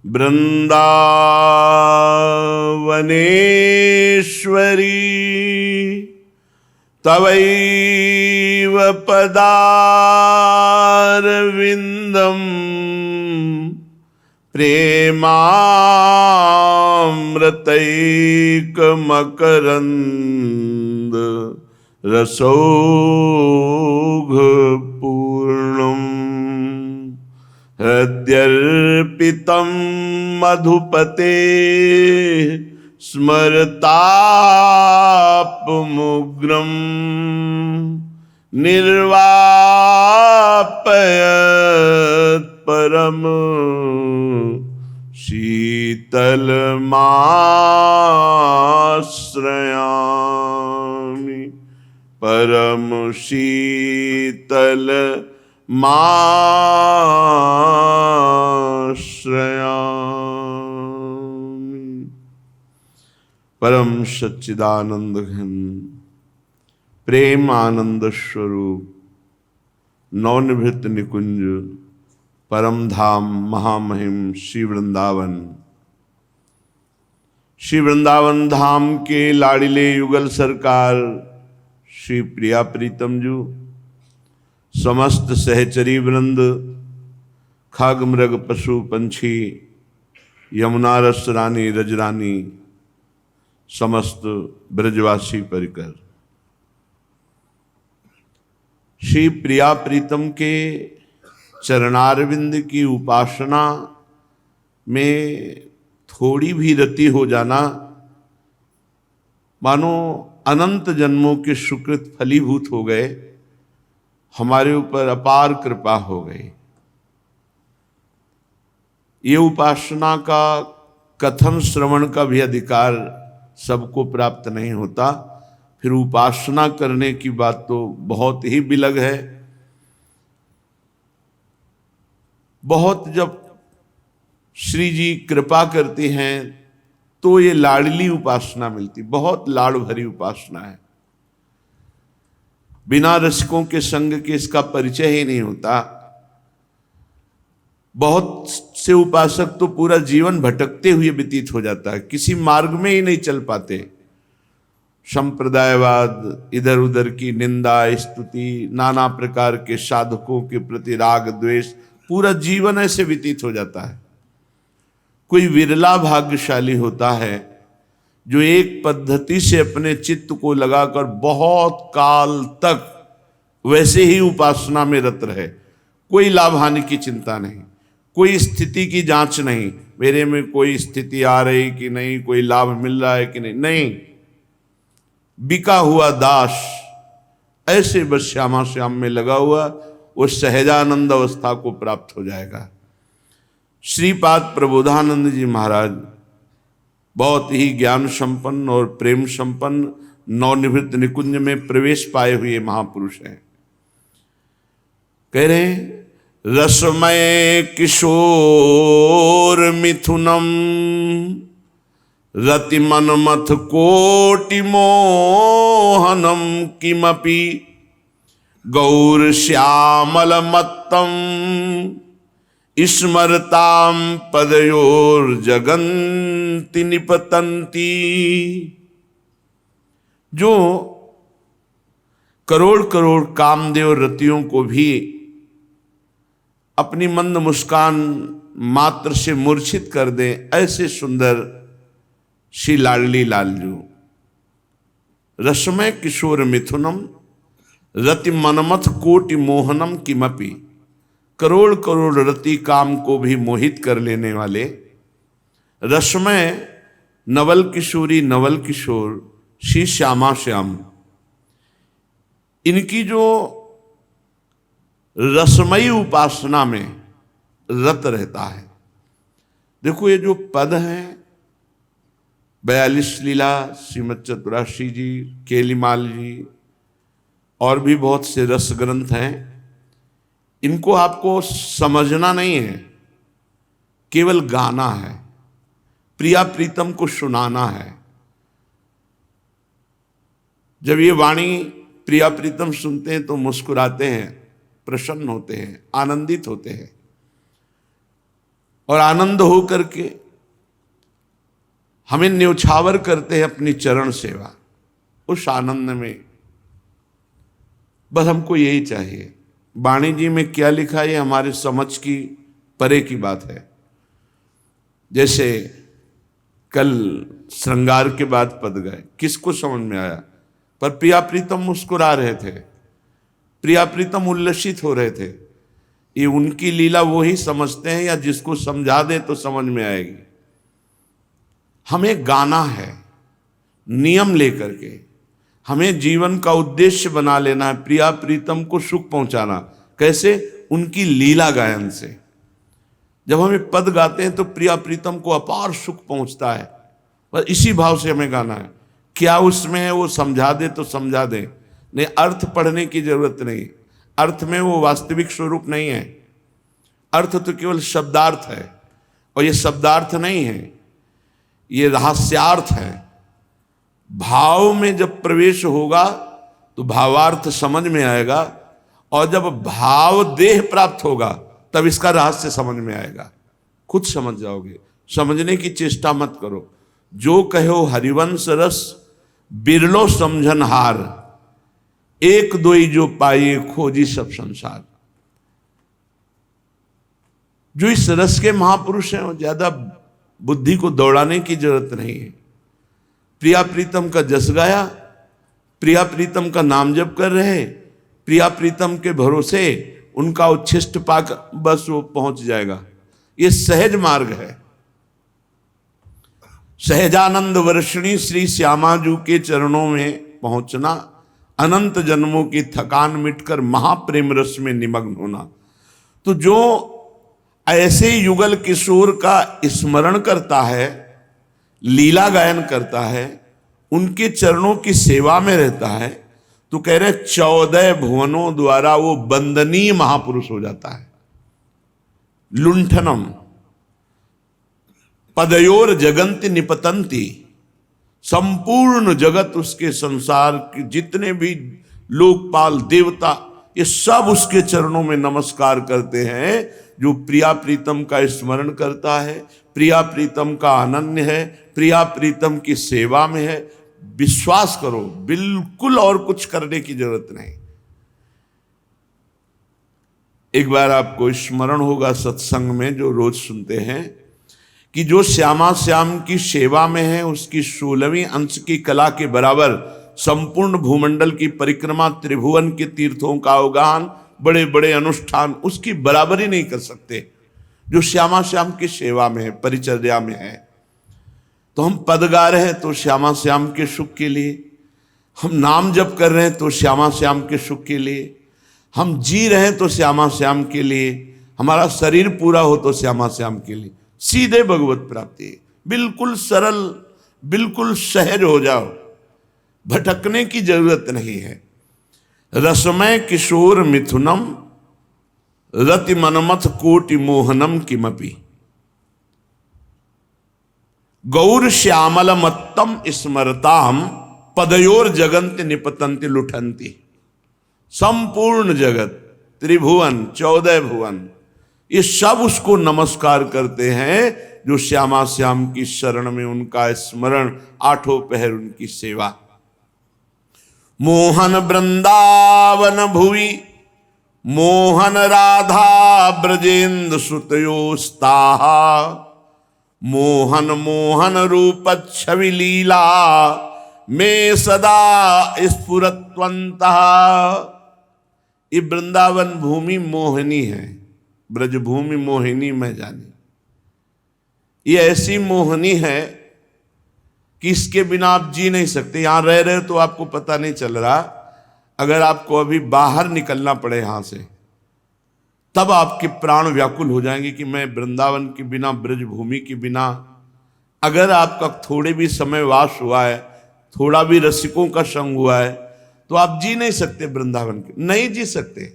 वृंदावनेश्वरी तवैव पदारविंदम प्रेमामृतैकमकरंद रसौघपूर्णम् हृद्यर्पितं मधुपते स्मरतापमुग्रं निर्वापयत् परम शीतलमाश्रयामि परम शीतल माश्रयामि। परम सच्चिदानंद घन प्रेम आनंद स्वरूप नवनिभृत निकुंज परम धाम महामहिम श्री वृंदावन, श्री वृंदावन धाम के लाड़िले युगल सरकार श्री प्रिया प्रीतम जू, समस्त सहचरी वृंद, खग मृग पशु पंछी, यमुना रस रानी रजरानी, समस्त ब्रजवासी परिकर, श्री प्रिया प्रीतम के चरणारविंद की उपासना में थोड़ी भी रति हो जाना मानो अनंत जन्मों के सुकृत फलीभूत हो गए, हमारे ऊपर अपार कृपा हो गई। ये उपासना का कथन श्रवण का भी अधिकार सबको प्राप्त नहीं होता, फिर उपासना करने की बात तो बहुत ही बिलग है। बहुत जब श्री जी कृपा करते हैं तो ये लाडली उपासना मिलती, बहुत लाड़ भरी उपासना है। बिना रसिकों के संग के इसका परिचय ही नहीं होता। बहुत से उपासक तो पूरा जीवन भटकते हुए व्यतीत हो जाता है, किसी मार्ग में ही नहीं चल पाते। संप्रदायवाद, इधर उधर की निंदा स्तुति, नाना प्रकार के साधकों के प्रति राग द्वेष, पूरा जीवन ऐसे व्यतीत हो जाता है। कोई विरला भाग्यशाली होता है जो एक पद्धति से अपने चित्त को लगाकर बहुत काल तक वैसे ही उपासना में रत रहे, कोई लाभ हानि की चिंता नहीं, कोई स्थिति की जांच नहीं, मेरे में कोई स्थिति आ रही कि नहीं, कोई लाभ मिल रहा है कि नहीं, नहीं, बिका हुआ दास ऐसे बस श्यामा श्याम में लगा हुआ वो सहजानंद अवस्था को प्राप्त हो जाएगा। श्रीपाद प्रबोधानंद जी महाराज बहुत ही ज्ञान संपन्न और प्रेम संपन्न नवनिवृत्त निकुंज में प्रवेश पाए हुए महापुरुष हैं। कह रहे हैं, रसमय किशोर मिथुनम रति मनमथ कोटि मोहनम किमपि गौर श्यामल मत्तम स्मरताम पदयोर जगन्ति निपतंती। जो करोड़ करोड़ कामदेव रतियों को भी अपनी मंद मुस्कान मात्र से मूर्छित कर दे, ऐसे सुंदर श्री लाडली लालजू। रसमय किशोर मिथुनम रति मनमथ कोटि मोहनम किमपि, करोड़ करोड़ रति काम को भी मोहित कर लेने वाले रसमय नवल किशोरी नवल किशोर श्री श्यामा श्याम, इनकी जो रसमयी उपासना में रत रहता है। देखो ये जो पद हैं, 42 लीला, श्रीमद चतुराशी जी, केलीमाल जी और भी बहुत से रस ग्रंथ हैं, इनको आपको समझना नहीं है, केवल गाना है, प्रिया प्रीतम को सुनाना है। जब ये वाणी प्रिया प्रीतम सुनते हैं तो मुस्कुराते हैं, प्रसन्न होते हैं, आनंदित होते हैं। और आनंद हो करके हमें न्यौछावर करते हैं अपनी चरण सेवा। उस आनंद में बस हमको यही चाहिए। वाणी जी में क्या लिखा है ये हमारे समझ की परे की बात है। जैसे कल श्रृंगार के बाद पद गए, किसको समझ में आया? पर प्रिया प्रीतम मुस्कुरा रहे थे, प्रिया प्रीतम उल्लसित हो रहे थे। ये उनकी लीला वो ही समझते हैं, या जिसको समझा दे तो समझ में आएगी। हमें गाना है नियम लेकर के, हमें जीवन का उद्देश्य बना लेना है प्रिया प्रीतम को सुख पहुंचाना। कैसे? उनकी लीला गायन से। जब हमें पद गाते हैं तो प्रिया प्रीतम को अपार सुख पहुंचता है। बस इसी भाव से हमें गाना है। क्या उसमें है वो समझा दे तो समझा दे, नहीं अर्थ पढ़ने की जरूरत नहीं। अर्थ में वो वास्तविक स्वरूप नहीं है। अर्थ तो केवल शब्दार्थ है, और ये शब्दार्थ नहीं है, ये रहस्यार्थ है। भाव में जब प्रवेश होगा तो भावार्थ समझ में आएगा, और जब भाव देह प्राप्त होगा तब इसका रहस्य समझ में आएगा। खुद समझ जाओगे, समझने की चेष्टा मत करो। जो कहो हरिवंश रस बिरलो समझन हार, एक दोई जो पाए खोजी सब संसार। जो इस रस के महापुरुष हैं वो ज्यादा बुद्धि को दौड़ाने की जरूरत नहीं है। प्रिया प्रीतम का जस गाया, प्रिया प्रीतम का नाम जप कर रहे, प्रिया प्रीतम के भरोसे उनका उच्छिष्ट पाक बस वो पहुंच जाएगा। ये सहज मार्ग है। सहजानंद वर्षिणी श्री श्यामाजू के चरणों में पहुंचना, अनंत जन्मों की थकान मिटकर महाप्रेम रस में निमग्न होना। तो जो ऐसे युगल किशोर का स्मरण करता है, लीला गायन करता है, उनके चरणों की सेवा में रहता है, तो कह रहे 14 भुवनों द्वारा वो वंदनीय महापुरुष हो जाता है। लुंठनम पदयोर जगंति निपतंती, संपूर्ण जगत उसके संसार के जितने भी लोकपाल देवता ये सब उसके चरणों में नमस्कार करते हैं। जो प्रिया प्रीतम का स्मरण करता है, प्रिया प्रीतम का अनन्य है, प्रिया प्रीतम की सेवा में है, विश्वास करो बिल्कुल और कुछ करने की जरूरत नहीं। एक बार आपको स्मरण होगा सत्संग में जो रोज सुनते हैं कि जो श्यामा श्याम की सेवा में है उसकी 16वीं अंश की कला के बराबर संपूर्ण भूमंडल की परिक्रमा, त्रिभुवन के तीर्थों का अवगाहन, बड़े बड़े अनुष्ठान उसकी बराबरी नहीं कर सकते जो श्यामा श्याम की सेवा में है, परिचर्या में है। तो हम पद गा रहे हैं तो श्यामा श्याम के सुख के लिए, हम नाम जप कर रहे हैं तो श्यामा श्याम के सुख के लिए, हम जी रहे हैं तो श्यामा श्याम के लिए, हमारा शरीर पूरा हो तो श्यामा श्याम के लिए। सीधे भगवत प्राप्ति, बिल्कुल सरल, बिल्कुल सहज हो जाओ, भटकने की जरूरत नहीं है। रसमय किशोर मिथुनम रति मनमथ कोटि मोहनम किमपि, गौर श्यामल मत्तम स्मरताम पदयोर जगंति निपतंति लुठंती। संपूर्ण जगत, त्रिभुवन, 14 भुवन, ये सब उसको नमस्कार करते हैं जो श्यामा श्याम की शरण में उनका स्मरण, आठों पहर उनकी सेवा। मोहन वृंदावन भुवि मोहन राधा ब्रजेन्द्र सुतयोस्ताहा, मोहन मोहन रूप छवि लीला में सदा स्फुरत्वन्तः। ये वृंदावन भूमि मोहिनी है, ब्रजभूमि मोहिनी में जानी। ये ऐसी मोहिनी है कि इसके बिना आप जी नहीं सकते। यहां रह रहे तो आपको पता नहीं चल रहा, अगर आपको अभी बाहर निकलना पड़े यहां से तब आपके प्राण व्याकुल हो जाएंगे कि मैं वृंदावन के बिना, ब्रजभूमि के बिना। अगर आपका थोड़े भी समय वास हुआ है, थोड़ा भी रसिकों का संग हुआ है, तो आप जी नहीं सकते वृंदावन के, नहीं जी सकते।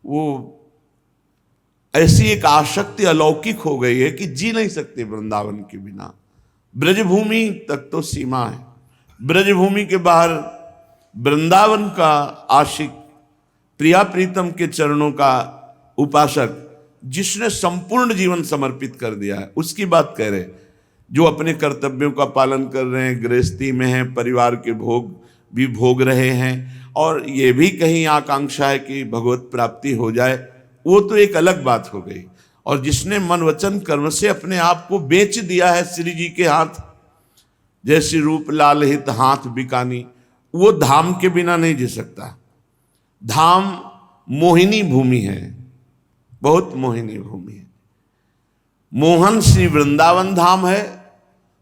वो ऐसी एक आसक्ति अलौकिक हो गई है कि जी नहीं सकते वृंदावन के बिना। ब्रजभूमि तक तो सीमा है, ब्रजभूमि के बाहर वृंदावन का आशिक, प्रिया प्रीतम के चरणों का उपासक जिसने संपूर्ण जीवन समर्पित कर दिया है उसकी बात कह रहे, जो अपने कर्तव्यों का पालन कर रहे हैं, गृहस्थी में हैं, परिवार के भोग भी भोग रहे हैं, और ये भी कहीं आकांक्षा है कि भगवत प्राप्ति हो जाए, वो तो एक अलग बात हो गई। और जिसने मन वचन कर्म से अपने आप को बेच दिया है श्री जी के हाथ, जैसे रूप लाल हित हाथ बिकानी, वो धाम के बिना नहीं जी सकता। धाम मोहिनी भूमि है, बहुत मोहिनी भूमि है। मोहन श्री वृंदावन धाम है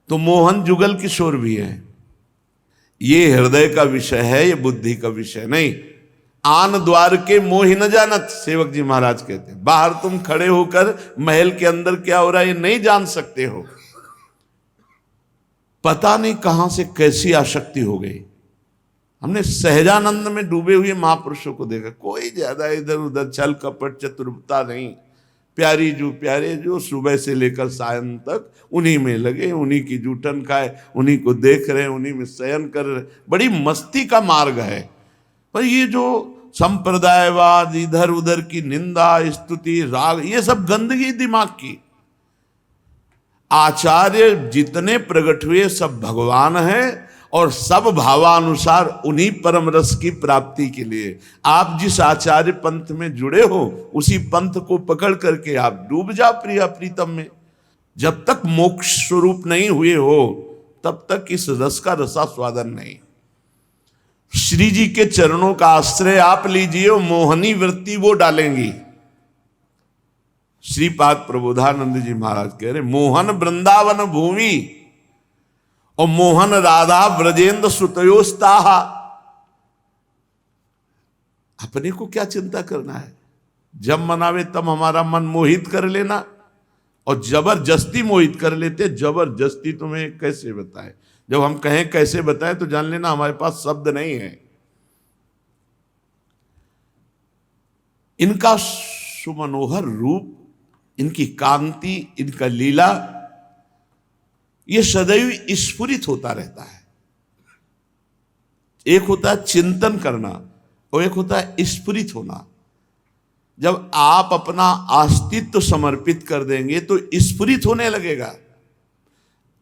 तो मोहन जुगल किशोर भी है। ये हृदय का विषय है, ये बुद्धि का विषय नहीं। आन द्वार के मोहि न जानत, सेवक जी महाराज कहते हैं। बाहर तुम खड़े होकर महल के अंदर क्या हो रहा है ये नहीं जान सकते हो। पता नहीं कहां से कैसी आसक्ति हो गई। हमने सहजानंद में डूबे हुए महापुरुषों को देखा, कोई ज्यादा इधर उधर छल कपट चतुरता नहीं। प्यारी जो प्यारे जो सुबह से लेकर सायं तक उन्हीं में लगे, उन्हीं की जूठन खाए, उन्हीं को देख रहे हैं, उन्हीं में शयन कर रहे। बड़ी मस्ती का मार्ग है। पर ये जो संप्रदायवाद, इधर उधर की निंदा स्तुति राग, ये सब गंदगी दिमाग की। आचार्य जितने प्रकट हुए सब भगवान हैं और सब भावानुसार उन्हीं परम रस की प्राप्ति के लिए। आप जिस आचार्य पंथ में जुड़े हो उसी पंथ को पकड़ करके आप डूब जाओ प्रिया प्रीतम में। जब तक मोक्ष स्वरूप नहीं हुए हो तब तक इस रस का रसास्वादन नहीं। श्री जी के चरणों का आश्रय आप लीजिए, मोहनी वृत्ति वो डालेंगी। श्रीपाद प्रबोधानंद जी महाराज कह रहे, मोहन वृंदावन भूमि और मोहन राधा ब्रजेंद्र सुतयोस्ताह। अपने को क्या चिंता करना है, जब मनावे तब हमारा मन मोहित कर लेना। और जबरदस्ती मोहित कर लेते। जबरदस्ती तुम्हें कैसे बताए, जब हम कहें कैसे बताएं तो जान लेना हमारे पास शब्द नहीं है। इनका सुमनोहर रूप, इनकी कांति, इनका लीला, ये सदैव स्फुरित होता रहता है। एक होता है चिंतन करना और एक होता है स्फुरित होना। जब आप अपना अस्तित्व समर्पित कर देंगे तो स्फुरित होने लगेगा।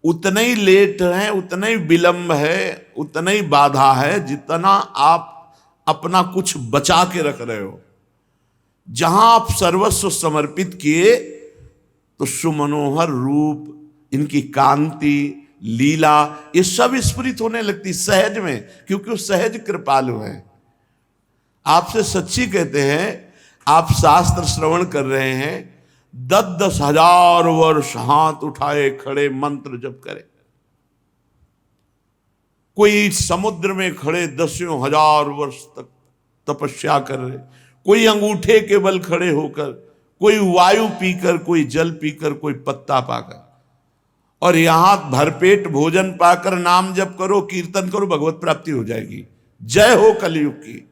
उतना ही लेट है, उतना ही विलंब है, उतना ही बाधा है जितना आप अपना कुछ बचा के रख रहे हो। जहां आप सर्वस्व समर्पित किए तो सुमनोहर रूप, इनकी कांति, लीला, ये सब स्फुरित होने लगती सहज में, क्योंकि वो सहज कृपालु हैं। आपसे सच्ची कहते हैं, आप शास्त्र श्रवण कर रहे हैं, 10-10 हजार वर्ष हाथ उठाए खड़े मंत्र जप करे। कोई समुद्र में खड़े 10,000 वर्ष तक तपस्या कर रहे, कोई अंगूठे के बल खड़े होकर, कोई वायु पीकर, कोई जल पीकर, कोई पत्ता पाकर। और यहां भरपेट भोजन पाकर नाम जप करो, कीर्तन करो, भगवत प्राप्ति हो जाएगी। जय हो कलयुग की।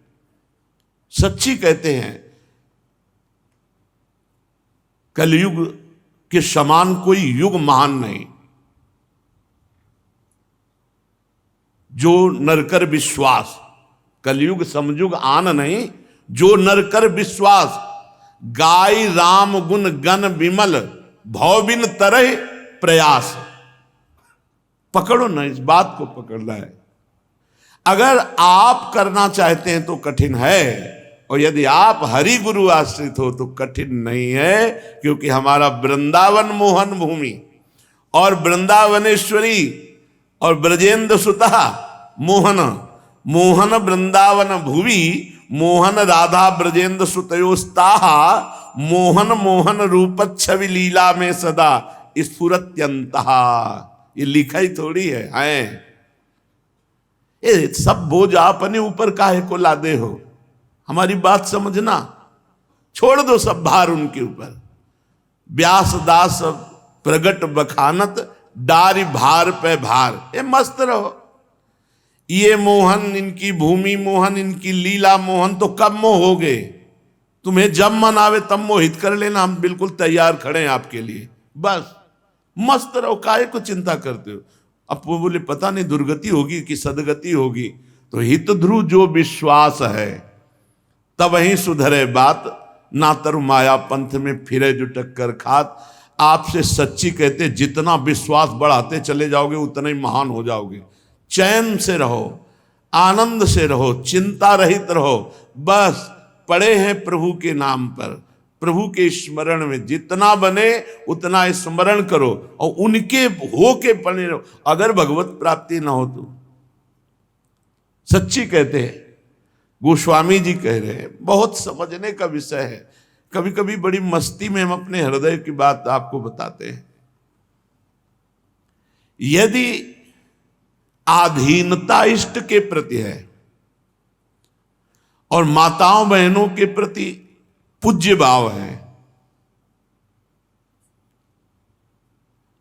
सच्ची कहते हैं, कलयुग के समान कोई युग महान नहीं। जो नरकर विश्वास, कलयुग समयुग आन नहीं, जो नरकर विश्वास, गाय राम गुण गण विमल, भौबिन तरह प्रयास। पकड़ो ना, इस बात को पकड़ना है। अगर आप करना चाहते हैं तो कठिन है, और यदि आप हरि गुरु आश्रित हो तो कठिन नहीं है, क्योंकि हमारा वृंदावन मोहन भूमि और वृंदावनेश्वरी और ब्रजेंद्र सुता मोहन, मोहन वृंदावन भूमि, मोहन राधा ब्रजेंद्र सुतयोस्ताह, मोहन मोहन रूप छवि लीला में सदा स्फुरत्यंतः। ये लिखा ही थोड़ी है। ये सब बोझ अपने ऊपर काहे को लादे हो। हमारी बात समझना, छोड़ दो सब भार उनके ऊपर। व्यास दास प्रगट बखानत, डारी भार पे भार। ये मस्त रहो। ये मोहन, इनकी भूमि मोहन, इनकी लीला मोहन, तो कब मोह हो गए। तुम्हें जब मन आवे तब मोहित कर लेना, हम बिल्कुल तैयार खड़े हैं आपके लिए। बस मस्त रहो, काहे को चिंता करते हो। अब वो बोले पता नहीं दुर्गति होगी कि सदगति होगी, तो हित ध्रुव जो विश्वास है तब ही सुधरे बात, ना तरु माया पंथ में फिरे जो टक्कर खात। आपसे सच्ची कहते जितना विश्वास बढ़ाते चले जाओगे उतना ही महान हो जाओगे। चैन से रहो, आनंद से रहो, चिंता रहित रहो, बस पड़े हैं प्रभु के नाम पर, प्रभु के स्मरण में जितना बने उतना स्मरण करो और उनके हो के बने रहो। अगर भगवत प्राप्ति ना हो तो सच्ची कहते हैं, गोस्वामी जी कह रहे हैं, बहुत समझने का विषय है। कभी कभी बड़ी मस्ती में हम अपने हृदय की बात आपको बताते हैं। यदि आधीनता इष्ट के प्रति है और माताओं बहनों के प्रति पूज्य भाव है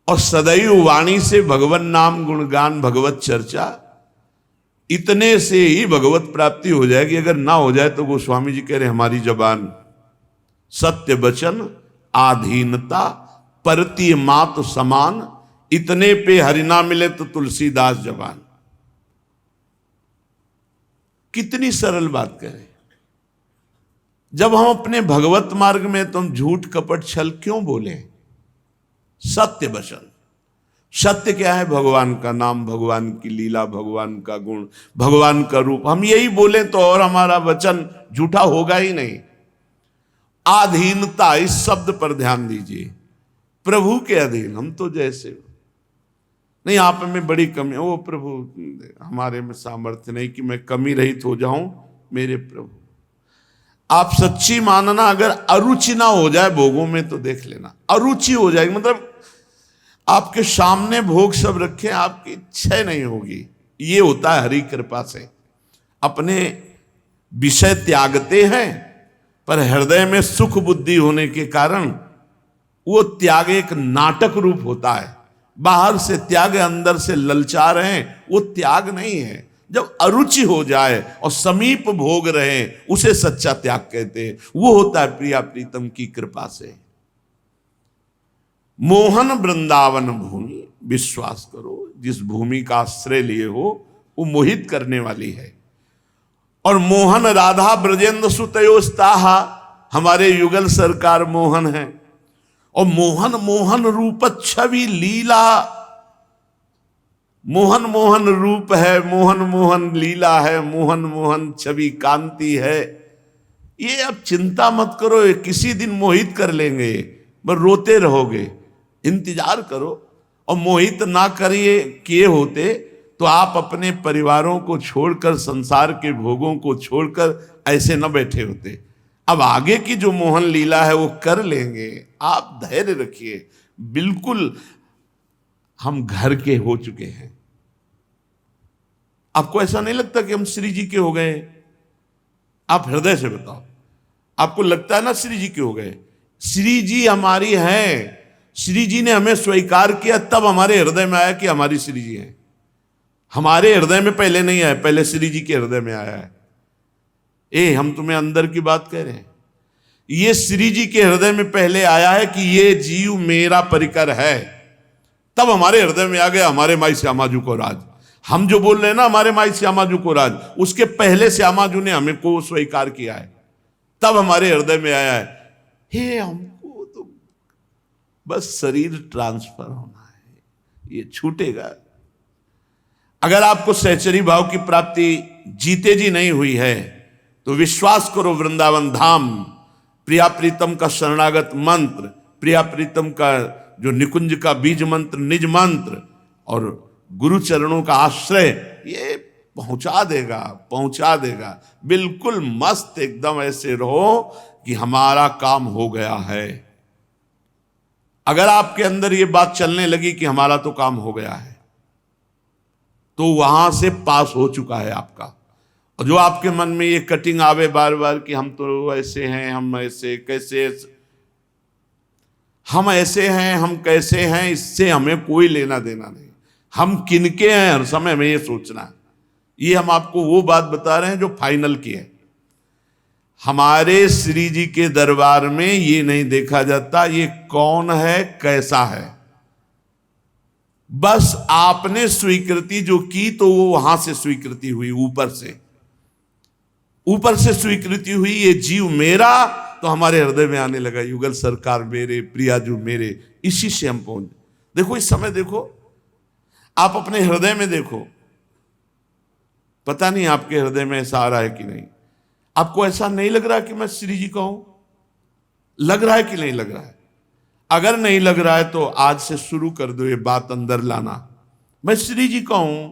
और सदैव वाणी से भगवन नाम गुणगान भगवत चर्चा, इतने से ही भगवत प्राप्ति हो जाएगी। अगर ना हो जाए तो गोस्वामी जी कह रहे हमारी जबान सत्य वचन, आधीनता, परतीय मात समान, इतने पे हरि ना मिले तो तुलसीदास जबान। कितनी सरल बात करें। जब हम अपने भगवत मार्ग में तो हम झूठ कपट छल क्यों बोले? सत्य वचन। सत्य क्या है? भगवान का नाम, भगवान की लीला, भगवान का गुण, भगवान का रूप। हम यही बोले तो और हमारा वचन झूठा होगा ही नहीं। आधीनता, इस शब्द पर ध्यान दीजिए। प्रभु के अधीन। हम तो जैसे नहीं, आप में बड़ी कमी, ओ प्रभु हमारे में सामर्थ्य नहीं कि मैं कमी रहित हो जाऊं मेरे प्रभु। आप सच्ची मानना, अगर अरुचि ना हो जाए भोगों में तो देख लेना, अरुचि हो जाएगी। मतलब आपके सामने भोग सब रखे, आपकी इच्छा नहीं होगी। ये होता है हरि कृपा से। अपने विषय त्यागते हैं पर हृदय में सुख बुद्धि होने के कारण वो त्याग एक नाटक रूप होता है। बाहर से त्याग, अंदर से ललचा रहे हैं, वो त्याग नहीं है। जब अरुचि हो जाए और समीप भोग रहे, उसे सच्चा त्याग कहते हैं। वो होता है प्रिया प्रीतम की कृपा से। मोहन वृंदावन भूमि, विश्वास करो जिस भूमि का आश्रय लिए हो वो मोहित करने वाली है। और मोहन राधा ब्रजेंद्र सुतयोस्ताहा, हमारे युगल सरकार मोहन है। और मोहन मोहन रूप छवि लीला, मोहन मोहन रूप है, मोहन मोहन लीला है, मोहन मोहन छवि कांति है। ये अब चिंता मत करो, ये किसी दिन मोहित कर लेंगे, बस रोते रहोगे। इंतजार करो। और मोहित ना करिए किए होते तो आप अपने परिवारों को छोड़कर, संसार के भोगों को छोड़कर ऐसे न बैठे होते। अब आगे की जो मोहन लीला है वो कर लेंगे, आप धैर्य रखिए। बिल्कुल हम घर के हो चुके हैं। आपको ऐसा नहीं लगता कि हम श्री जी के हो गए? आप हृदय से बताओ, आपको लगता है ना श्री जी के हो गए? श्री जी हमारी हैं। श्री जी ने हमें स्वीकार किया, तब हमारे हृदय में आया कि हमारी श्री जी हैं। हमारे हृदय में पहले नहीं आया, पहले श्री जी के हृदय में आया है। हम तुम्हें अंदर की बात कह रहे हैं। ये श्री जी के हृदय में पहले आया है कि ये जीव मेरा परिकर है, तब हमारे हृदय में आ गया हमारे माई श्यामाजू को राज। हम जो बोल रहे हैं ना हमारे माई श्यामाजू को राज, उसके पहले श्यामाजू ने हमें को स्वीकार किया है, तब हमारे हृदय में आया है। हे हमको तो बस शरीर ट्रांसफर होना है, ये छूटेगा। अगर आपको सहचरी भाव की प्राप्ति जीते जी नहीं हुई है तो विश्वास करो, वृंदावन धाम, प्रिया प्रीतम का शरणागत मंत्र, प्रिया प्रीतम का जो निकुंज का बीज मंत्र, निज मंत्र और गुरु चरणों का आश्रय, ये पहुंचा देगा, पहुंचा देगा। बिल्कुल मस्त एकदम ऐसे रहो कि हमारा काम हो गया है। अगर आपके अंदर ये बात चलने लगी कि हमारा तो काम हो गया है, तो वहां से पास हो चुका है आपका। और जो आपके मन में ये कटिंग आवे बार बार कि हम तो ऐसे हैं, हम ऐसे कैसे, हम ऐसे हैं, हम कैसे हैं, इससे हमें कोई लेना देना नहीं। हम किनके हैं हर समय हमें ये सोचना है। ये हम आपको वो बात बता रहे हैं जो फाइनल की है। हमारे श्री जी के दरबार में ये नहीं देखा जाता ये कौन है, कैसा है। बस आपने स्वीकृति जो की तो वो वहां से स्वीकृति हुई, ऊपर से स्वीकृति हुई। ये जीव मेरा तो हमारे हृदय में आने लगा युगल सरकार मेरे, प्रियाजू मेरे, इसी से हम पहुंच। देखो इस समय देखो, आप अपने हृदय में देखो, पता नहीं आपके हृदय में ऐसा आ रहा है कि नहीं। आपको ऐसा नहीं लग रहा कि मैं श्री जी का हूं? लग रहा है कि नहीं लग रहा है? अगर नहीं लग रहा है तो आज से शुरू कर दो ये बात अंदर लाना, मैं श्री जी का हूं।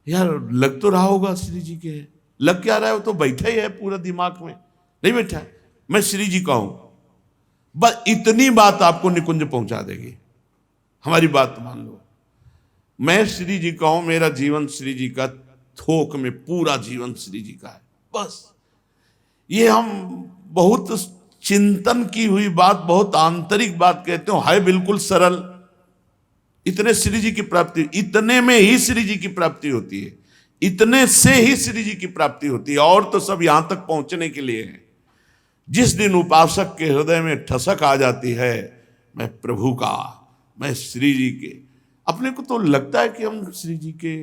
यार लग तो रहा होगा श्री जी के है, लग क्या रहा है? वो तो बैठा ही है पूरा दिमाग में, नहीं बैठा है, मैं श्री जी का हूं। बस इतनी बात आपको निकुंज पहुंचा देगी। हमारी बात मान लो, मैं श्री जी का हूं, मेरा जीवन श्री जी का, थोक में पूरा जीवन श्री जी का है। बस ये हम बहुत चिंतन की हुई बात, बहुत आंतरिक बात कहते हो, है बिल्कुल सरल। इतने श्री जी की प्राप्ति, इतने में ही श्री जी की प्राप्ति होती है, इतने से ही श्री जी की प्राप्ति होती है। और तो सब यहां तक पहुंचने के लिए है। जिस दिन उपासक के हृदय में ठसक आ जाती है, मैं प्रभु का, मैं श्री जी के, अपने को तो लगता है कि हम श्री जी के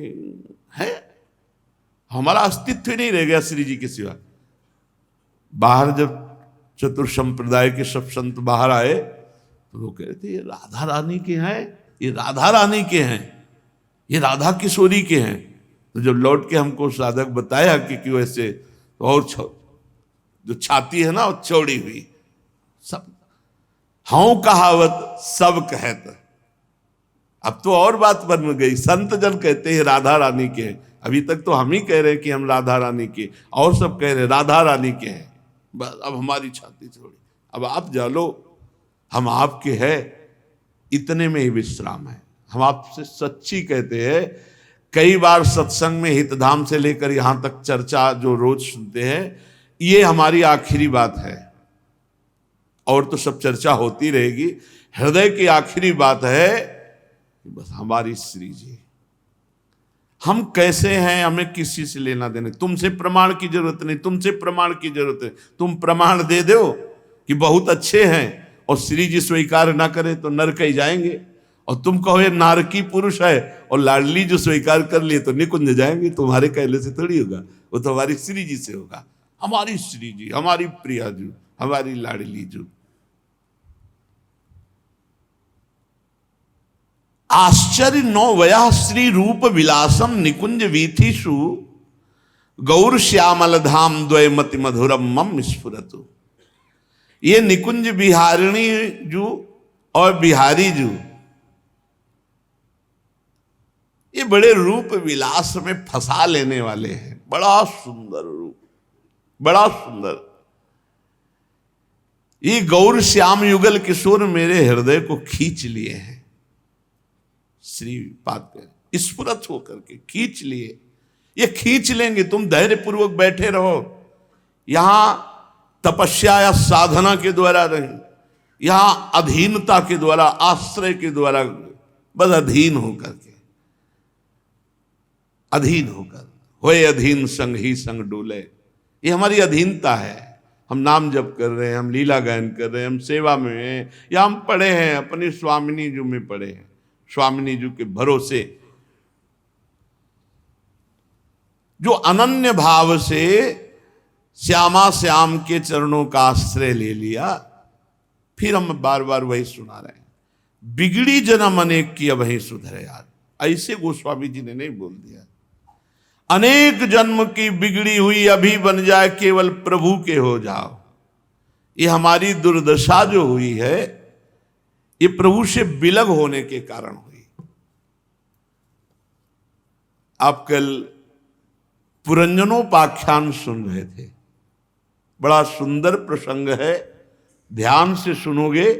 हैं, हमारा अस्तित्व ही नहीं रह गया श्री जी के सिवा। बाहर जब चतुर संप्रदाय के सब संत बाहर आए तो वो कह रहे थे ये राधा रानी के हैं, ये राधा रानी के हैं, ये राधा किशोरी के हैं। तो जब लौट के हमको साधक बताया कि क्यों ऐसे, तो और जो छाती है ना वो चौड़ी हुई, सब हाँ कहावत सब कहत। अब तो और बात बन गई, संत जन कहते हैं राधा रानी के हैं। अभी तक तो हम ही कह रहे हैं कि हम राधा रानी के, और सब कह रहे हैं राधा रानी के हैं। बस अब हमारी छाती छोड़ी, अब आप जानो हम आपके हैं, इतने में ही विश्राम है। हम आपसे सच्ची कहते हैं, कई बार सत्संग में हितधाम से लेकर यहां तक चर्चा जो रोज सुनते हैं, ये हमारी आखिरी बात है। और तो सब चर्चा होती रहेगी, हृदय की आखिरी बात है कि बस हमारी श्री जी, हम कैसे हैं हमें किसी से लेना देना। तुमसे प्रमाण की जरूरत नहीं, तुमसे प्रमाण की जरूरत है। तुम प्रमाण दे दो कि बहुत अच्छे हैं और श्री जी स्वीकार ना करे तो नरक ही जाएंगे, और तुम कहो ये नारकी पुरुष है और लाडली जो स्वीकार कर लिए तो निकुंज जाएंगे। तुम्हारे कहले से थोड़ी होगा, वो तो हमारी श्री जी से होगा। हमारी श्री जी, हमारी प्रिया जू, हमारी लाडली जू। आश्चर्य नो वया श्री रूप विलासम निकुंज वीथिषु गौर श्यामल धाम द्वयमति मधुरम मम स्फुरतु। ये निकुंज बिहारिणी जू और बिहारी जू, ये बड़े रूप विलास में फंसा लेने वाले हैं। बड़ा सुंदर रूप, बड़ा सुंदर। ये गौर श्याम युगल किशोर मेरे हृदय को खींच लिए हैं। श्रीपाद कर स्फुरत होकर के खींच लिए, ये खींच लेंगे। तुम धैर्य पूर्वक बैठे रहो, यहां तपस्या या साधना के द्वारा रहें, यहां अधीनता के द्वारा, आश्रय के द्वारा, बस अधीन होकर के, अधीन होकर होए अधीन संग ही संग डोले। ये हमारी अधीनता है। हम नाम जप कर रहे हैं, हम लीला गायन कर रहे हैं, हम सेवा में हैं, या हम पढ़े हैं अपनी स्वामिनी जी में पढ़े हैं, स्वामिनी जी के भरोसे जो अनन्य भाव से श्यामा श्याम के चरणों का आश्रय ले लिया। फिर हम बार बार वही सुना रहे हैं, बिगड़ी जन्म अनेक की अब ही सुधरे यार। ऐसे गोस्वामी जी ने नहीं बोल दिया, अनेक जन्म की बिगड़ी हुई अभी बन जाए, केवल प्रभु के हो जाओ। ये हमारी दुर्दशा जो हुई है, ये प्रभु से विलग होने के कारण हुई। आप कल पुरंजनोपाख्यान सुन रहे थे, बड़ा सुंदर प्रसंग है, ध्यान से सुनोगे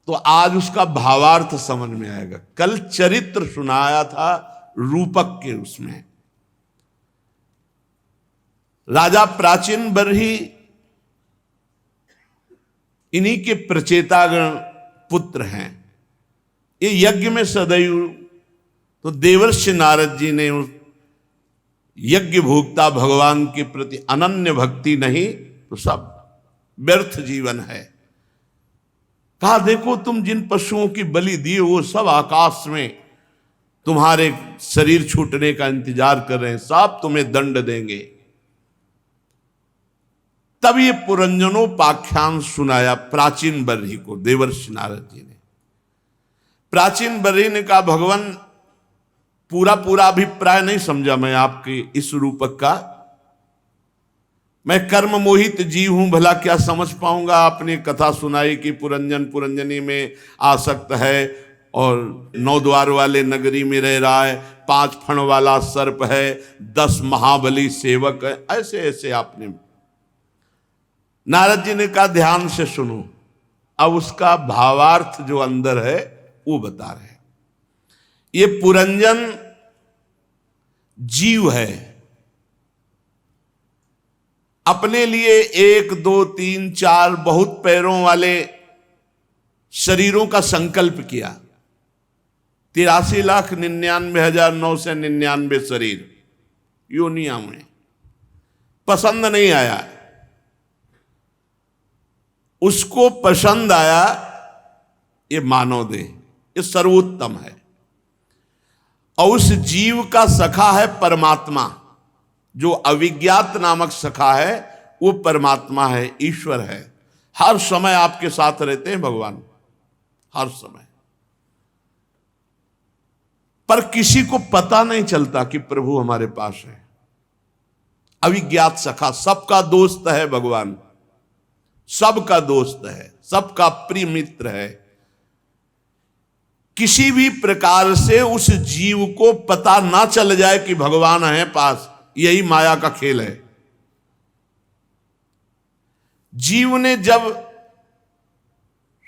तो आज उसका भावार्थ समझ में आएगा। कल चरित्र सुनाया था रूपक के, उसमें राजा प्राचीन बरही, इन्हीं के प्रचेतागण पुत्र हैं। ये यज्ञ में सदैव, तो देवर्षि नारद जी ने उस यज्ञ भोक्ता भगवान के प्रति अनन्य भक्ति नहीं तो सब व्यर्थ जीवन है। कहा देखो तुम जिन पशुओं की बलि दिए वो सब आकाश में तुम्हारे शरीर छूटने का इंतजार कर रहे हैं, सब तुम्हें दंड देंगे। तब ये पुरंजनोपाख्यान सुनाया प्राचीन बर्ही को, देवर्षि नारद जी ने। प्राचीन बर्ही ने कहा, भगवान पूरा अभिप्राय नहीं समझा मैं आपके इस रूपक का, मैं कर्म मोहित जीव हूं, भला क्या समझ पाऊंगा। आपने कथा सुनाई कि पुरंजन पुरंजनी में आसक्त है और 9 द्वार वाले नगरी में रह रहा है, 5 फण वाला सर्प है, 10 महाबली सेवक है, ऐसे ऐसे आपने। नारद जी ने कहा ध्यान से सुनो, अब उसका भावार्थ जो अंदर है वो बता रहे हैं। ये पुरंजन जीव है, अपने लिए 1 2 3 4 बहुत पैरों वाले शरीरों का संकल्प किया। 83,99,999 शरीर योनिया में, पसंद नहीं आया। उसको पसंद आया ये मानव देह, ये सर्वोत्तम है। और उस जीव का सखा है परमात्मा, जो अविज्ञात नामक सखा है वो परमात्मा है, ईश्वर है। हर समय आपके साथ रहते हैं भगवान, हर समय। पर किसी को पता नहीं चलता कि प्रभु हमारे पास है। अविज्ञात सखा, सबका दोस्त है भगवान, सबका दोस्त है, सबका प्रिय मित्र है। किसी भी प्रकार से उस जीव को पता ना चल जाए कि भगवान है पास, यही माया का खेल है। जीव ने जब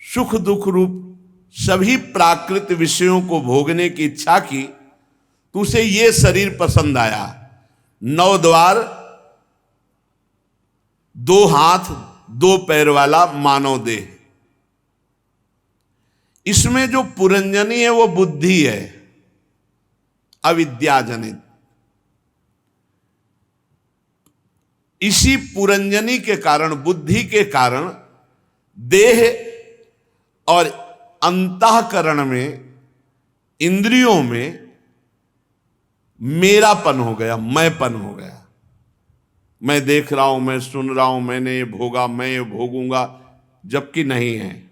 सुख दुख रूप सभी प्राकृत विषयों को भोगने की इच्छा की तो उसे ये शरीर पसंद आया। 9 द्वार, 2 हाथ 2 पैर वाला मानव देह। इसमें जो पुरंजनी है वो बुद्धि है, अविद्या जनित। इसी पुरंजनी के कारण, बुद्धि के कारण देह और अंतःकरण में, इंद्रियों में मेरापन हो गया, मैंपन हो गया। मैं देख रहा हूं, मैं सुन रहा हूं, मैंने ये भोगा, मैं ये भोगूंगा, जबकि नहीं है।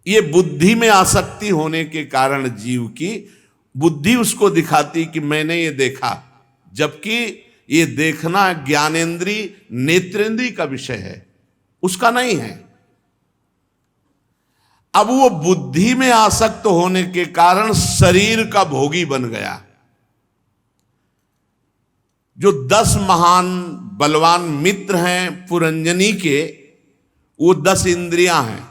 ये बुद्धि में आसक्ति होने के कारण जीव की बुद्धि उसको दिखाती कि मैंने ये देखा, जबकि ये देखना ज्ञानेंद्री नेत्रेंद्री का विषय है, उसका नहीं है। अब वो बुद्धि में आसक्त होने के कारण शरीर का भोगी बन गया। जो 10 महान बलवान मित्र हैं पुरंजनी के, वो 10 इंद्रियां हैं,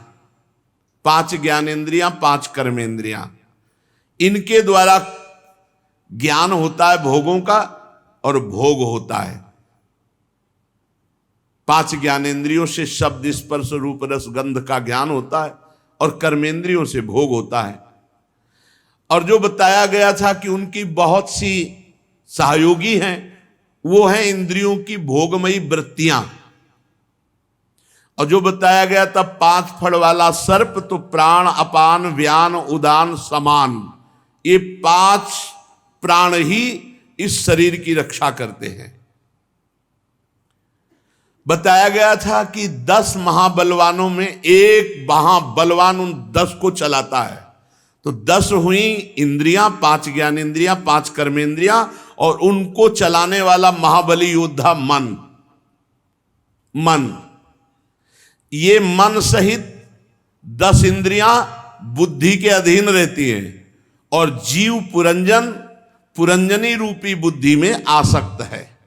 5 ज्ञानेंद्रियां, 5 कर्मेंद्रियां। इनके द्वारा ज्ञान होता है भोगों का और भोग होता है। 5 ज्ञानेंद्रियों से शब्द स्पर्श रूप रस गंध का ज्ञान होता है और कर्मेंद्रियों से भोग होता है। और जो बताया गया था कि उनकी बहुत सी सहयोगी हैं, वो हैं इंद्रियों की भोगमयी वृत्तियां। और जो बताया गया था 5 फड़ वाला सर्प, तो प्राण, अपान, व्यान, उदान, समान, ये 5 प्राण ही इस शरीर की रक्षा करते हैं। बताया गया था कि 10 महाबलवानों में एक महाबलवान उन 10 को चलाता है। तो 10 हुई इंद्रियां, 5 ज्ञानेंद्रियां, 5 कर्मेंद्रियां, और उनको चलाने वाला महाबली योद्धा मन। ये मन सहित 10 इंद्रियां बुद्धि के अधीन रहती हैं और जीव पुरंजनी रूपी बुद्धि में आसक्त है।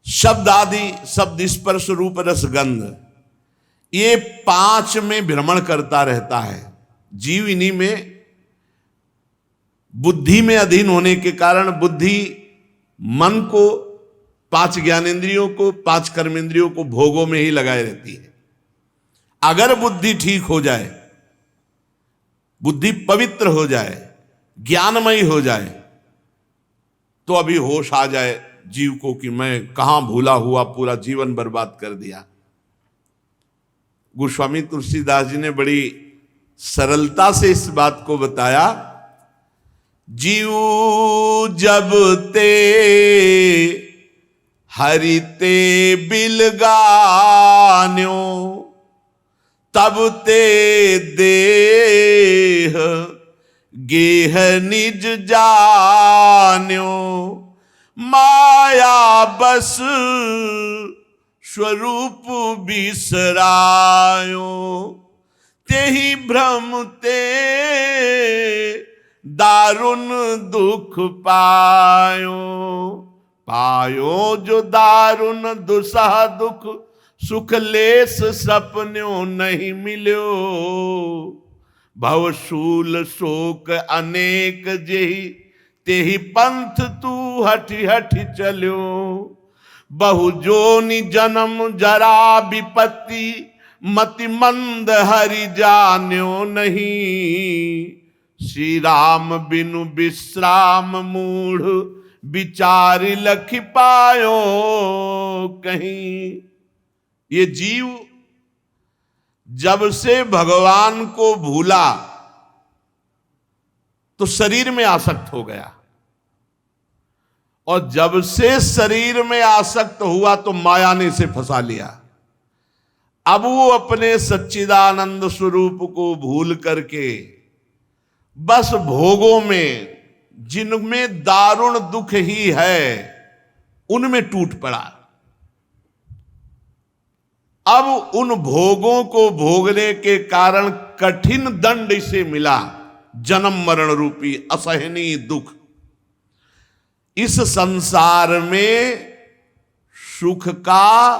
शब्द आदि, शब्द स्पर्श रूप रस गंध, ये 5 में भ्रमण करता रहता है। जीव इन्हीं में बुद्धि में अधीन होने के कारण बुद्धि मन को, 5 ज्ञानेंद्रियों को, 5 कर्मेंद्रियों को भोगों में ही लगाए रहती है। अगर बुद्धि ठीक हो जाए, बुद्धि पवित्र हो जाए, ज्ञानमयी हो जाए, तो अभी होश आ जाए जीव को कि मैं कहां भूला हुआ पूरा जीवन बर्बाद कर दिया। गोस्वामी तुलसीदास जी ने बड़ी सरलता से इस बात को बताया। जीव जब ते हरि ते बिलगान्यो तब ते देह गेह निज जान्यो, माया बस स्वरूप बिसरायो, तेहि भ्रम ते दारुण दुख पायो, पायो जो दारुण दुसह दुख, सुख लेस सपन्यो नहीं मिल्यो, भवशूल शोक अनेक जेहि, तेहि पंथ तू हठि हठि चल्यो, बहु जोनि जन्म जरा विपत्ति, मति मंद हरि जान्यो नहीं, श्री राम बिनु विश्राम मूढ़, विचारि लखि पायो कहीं। ये जीव जब से भगवान को भूला तो शरीर में आसक्त हो गया, और जब से शरीर में आसक्त हुआ तो माया ने इसे फंसा लिया। अब वो अपने सच्चिदानंद स्वरूप को भूल करके बस भोगों में, जिनमें दारुण दुख ही है, उनमें टूट पड़ा। अब उन भोगों को भोगने के कारण कठिन दंड इसे मिला, जन्म मरण रूपी असहनीय दुख। इस संसार में सुख का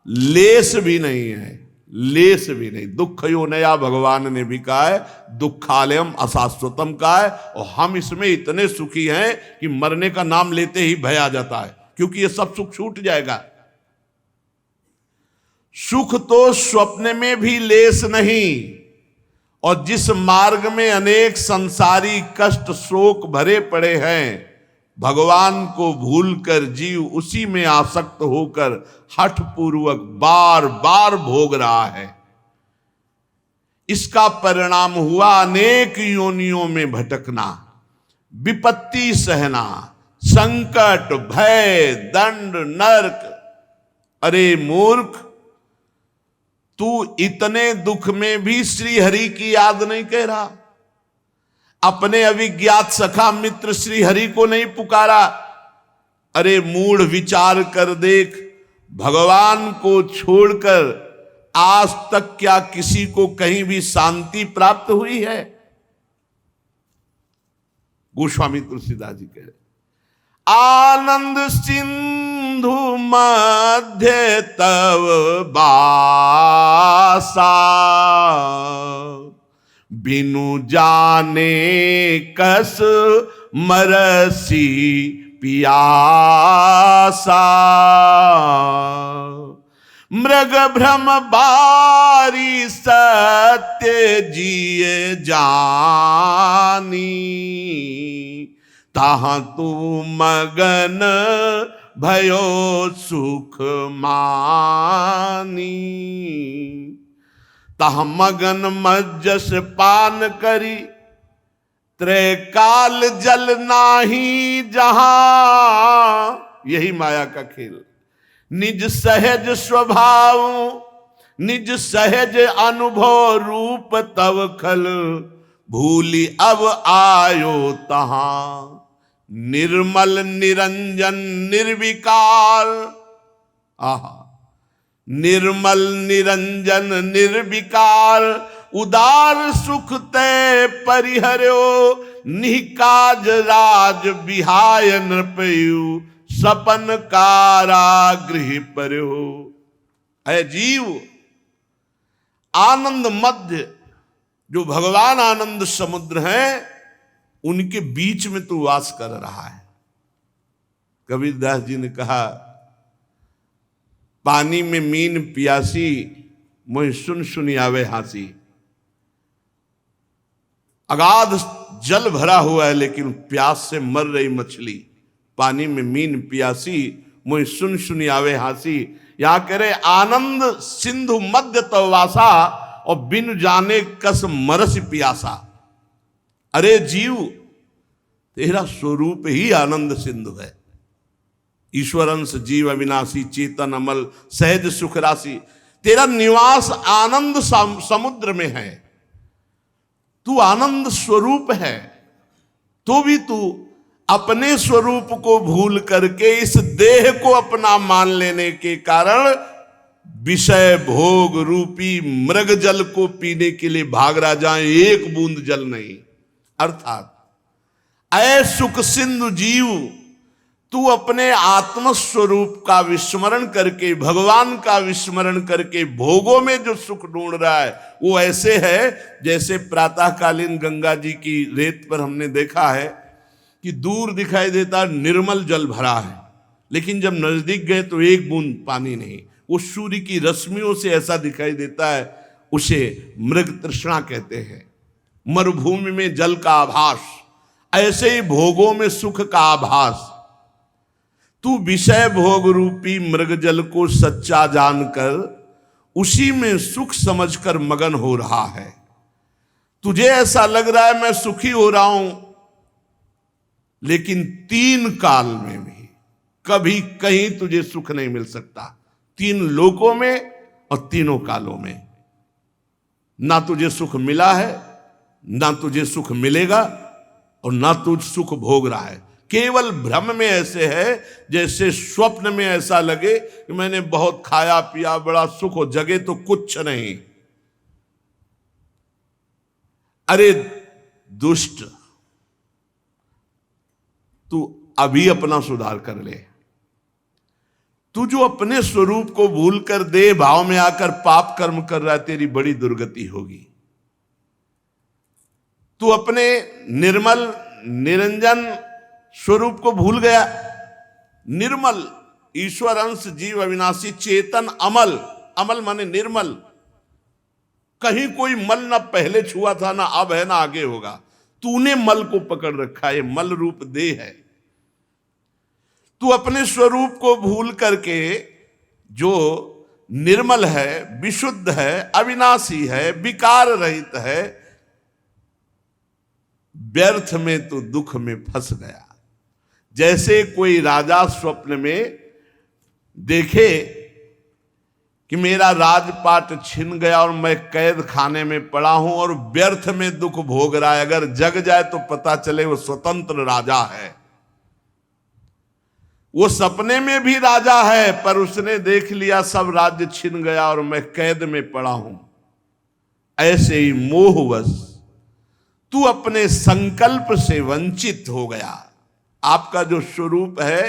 लेस भी नहीं है, लेस भी नहीं। दुख यो नया भगवान ने भी कहा है, दुखालयम अशाश्वतम का है, और हम इसमें इतने सुखी हैं कि मरने का नाम लेते ही भय आ जाता है, क्योंकि ये सब सुख छूट जाएगा। सुख तो स्वप्न में भी लेस नहीं, और जिस मार्ग में अनेक संसारी कष्ट शोक भरे पड़े हैं, भगवान को भूलकर जीव उसी में आसक्त होकर हठ पूर्वक बार बार भोग रहा है। इसका परिणाम हुआ अनेक योनियों में भटकना, विपत्ति सहना, संकट, भय, दंड, नरक। अरे मूर्ख, तू इतने दुख में भी श्री हरि की याद नहीं कह रहा, अपने अविज्ञात सखा मित्र श्री हरि को नहीं पुकारा। अरे मूढ़, विचार कर देख, भगवान को छोड़कर आज तक क्या किसी को कहीं भी शांति प्राप्त हुई है? गोस्वामी तुलसीदास जी कह रहे, आनंद सिंधु मध्य तव बासा, बिनु जाने कस मरसी पियासा, मृग भ्रम बारी सत्य जिए जानी, ताहाँ तू मगन भयो सुख मानी, तह मगन मज्जस पान करी, त्रैकाल जल नाही जहां। यही माया का खेल। निज सहज स्वभाव, निज सहज अनुभव रूप तव खल, भूली अब आयो तहां, निर्मल निरंजन निर्विकार। आहा, निर्मल निरंजन निर्विकार, उदार सुख तय परिहर्यो, निकाज राज बिहाय नृपयु, सपन कारागृह पर्यो। है जीव, आनंद मध्य जो भगवान आनंद समुद्र है, उनके बीच में तू वास कर रहा है। कबीरदास जी ने कहा, पानी में मीन पियासी, मोहि सुन सुनी आवे हासी। अगाध जल भरा हुआ है लेकिन प्यास से मर रही मछली, पानी में मीन पियासी, मोहि सुन सुनी आवे हासी। यहां कह रहे आनंद सिंधु मध्य तव वासा, और बिन जाने कस मरस पियासा। अरे जीव, तेरा स्वरूप ही आनंद सिंधु है। ईश्वर अंश जीव अविनाशी चेतन अमल सहज सुख राशि। तेरा निवास आनंद समुद्र में है, तू आनंद स्वरूप है, तो भी तू अपने स्वरूप को भूल करके इस देह को अपना मान लेने के कारण विषय भोग रूपी मृग जल को पीने के लिए भाग रहा, जहां एक बूंद जल नहीं। अर्थात ऐ सुख सिंधु जीव, तू अपने आत्म स्वरूप का विस्मरण करके, भगवान का विस्मरण करके भोगों में जो सुख ढूंढ रहा है वो ऐसे है जैसे प्रातःकालीन गंगा जी की रेत पर हमने देखा है कि दूर दिखाई देता निर्मल जल भरा है, लेकिन जब नजदीक गए तो एक बूंद पानी नहीं। वो सूर्य की रश्मियों से ऐसा दिखाई देता है, उसे मृग तृष्णा कहते हैं। मरुभूमि में जल का आभास, ऐसे ही भोगों में सुख का आभास। तू विषय भोग रूपी मृग जल को सच्चा जानकर उसी में सुख समझकर मगन हो रहा है। तुझे ऐसा लग रहा है मैं सुखी हो रहा हूं, लेकिन 3 काल में भी कभी कहीं तुझे सुख नहीं मिल सकता। 3 लोकों में और तीनों कालों में ना तुझे सुख मिला है, ना तुझे सुख मिलेगा, और ना तुझ सुख भोग रहा है। केवल भ्रम में ऐसे है जैसे स्वप्न में ऐसा लगे कि मैंने बहुत खाया पिया, बड़ा सुख हो, जगे तो कुछ नहीं। अरे दुष्ट, तू अभी अपना सुधार कर ले। तू जो अपने स्वरूप को भूलकर देह भाव में आकर पाप कर्म कर रहा है, तेरी बड़ी दुर्गति होगी। तू अपने निर्मल निरंजन स्वरूप को भूल गया। निर्मल, ईश्वर अंश जीव अविनाशी चेतन अमल, अमल माने निर्मल, कहीं कोई मल ना पहले छुआ था, ना अब है, ना आगे होगा। तूने मल को पकड़ रखा है, मल रूप देह है। तू अपने स्वरूप को भूल करके जो निर्मल है, विशुद्ध है, अविनाशी है, विकार रहित है, व्यर्थ में तो दुख में फंस गया। जैसे कोई राजा स्वप्न में देखे कि मेरा राजपाट छिन गया और मैं कैद खाने में पड़ा हूं और व्यर्थ में दुख भोग रहा है। अगर जग जाए तो पता चले वो स्वतंत्र राजा है। वो सपने में भी राजा है, पर उसने देख लिया सब राज्य छिन गया और मैं कैद में पड़ा हूं। ऐसे ही मोहवश तू अपने संकल्प से वंचित हो गया। आपका जो स्वरूप है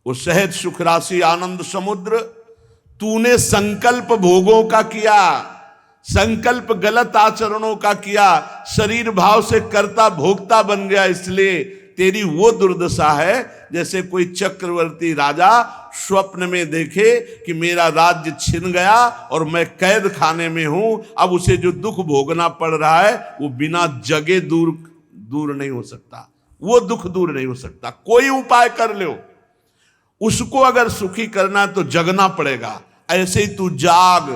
वो सहज सुख राशि आनंद समुद्र, तूने संकल्प भोगों का किया, संकल्प गलत आचरणों का किया, शरीर भाव से कर्ता भोक्ता बन गया। इसलिए तेरी वो दुर्दशा है जैसे कोई चक्रवर्ती राजा स्वप्न में देखे कि मेरा राज्य छिन गया और मैं कैद खाने में हूं। अब उसे जो दुख भोगना पड़ रहा है वो बिना जगे दूर नहीं हो सकता, वो दुख दूर नहीं हो सकता। कोई उपाय कर लो, उसको अगर सुखी करना है तो जगना पड़ेगा। ऐसे ही तू जाग,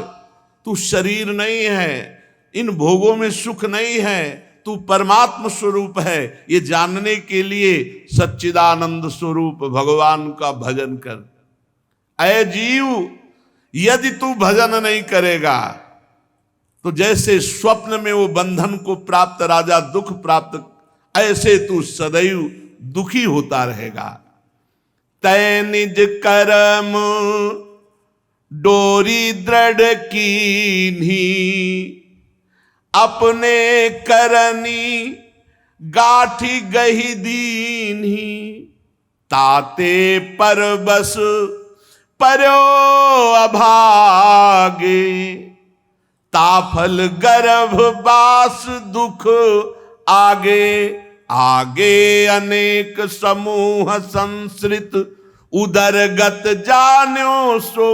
तू शरीर नहीं है, इन भोगों में सुख नहीं है, तू परमात्म स्वरूप है। ये जानने के लिए सच्चिदानंद स्वरूप भगवान का भजन कर। ऐ जीव, यदि तू भजन नहीं करेगा तो जैसे स्वप्न में वो बंधन को प्राप्त राजा दुख प्राप्त, ऐसे तू सदैव दुखी होता रहेगा। तै निज कर्म डोरी दृढ़ कीन्ही, अपने करनी गाठी गही दीन्ही। ताते पर बस पर्यो अभागे, ताफल गर्भ बास दुख आगे। आगे अनेक समूह संसृत, उदरगत जान्यो सो।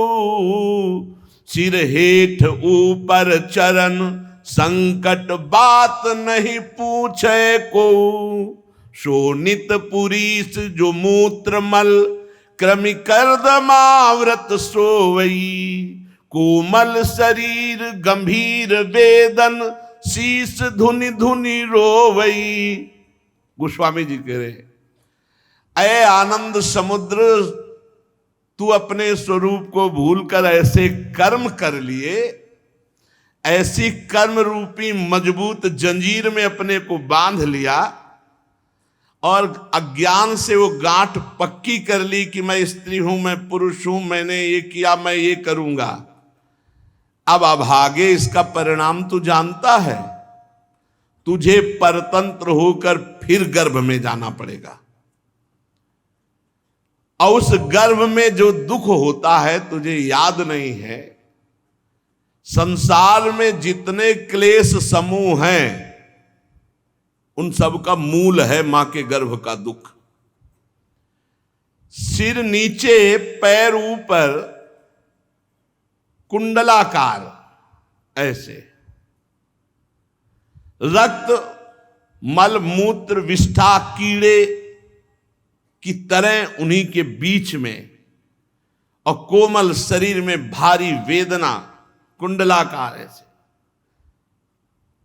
सिर हेठ ऊपर चरण, संकट बात नहीं पूछे को। शोणित पुरीस जो मूत्र मल, कृमि कर्दमाव्रत सोवई। कोमल शरीर गंभीर वेदन, शीश धुनि धुनि रोवई। गोस्वामी जी कह रहे हैं ऐ आनंद समुद्र, तू अपने स्वरूप को भूलकर ऐसे कर्म कर लिए, ऐसी कर्म रूपी मजबूत जंजीर में अपने को बांध लिया और अज्ञान से वो गांठ पक्की कर ली कि मैं स्त्री हूं, मैं पुरुष हूं, मैंने ये किया, मैं ये करूंगा। अब अभागे इसका परिणाम तू जानता है, तुझे परतंत्र होकर फिर गर्भ में जाना पड़ेगा। और उस गर्भ में जो दुख होता है तुझे याद नहीं है। संसार में जितने क्लेश समूह हैं उन सब का मूल है मां के गर्भ का दुख। सिर नीचे पैर ऊपर कुंडलाकार, ऐसे रक्त मल मूत्र विष्ठा कीड़े की तरह उन्हीं के बीच में, और कोमल शरीर में भारी वेदना, कुंडलाकार ऐसे।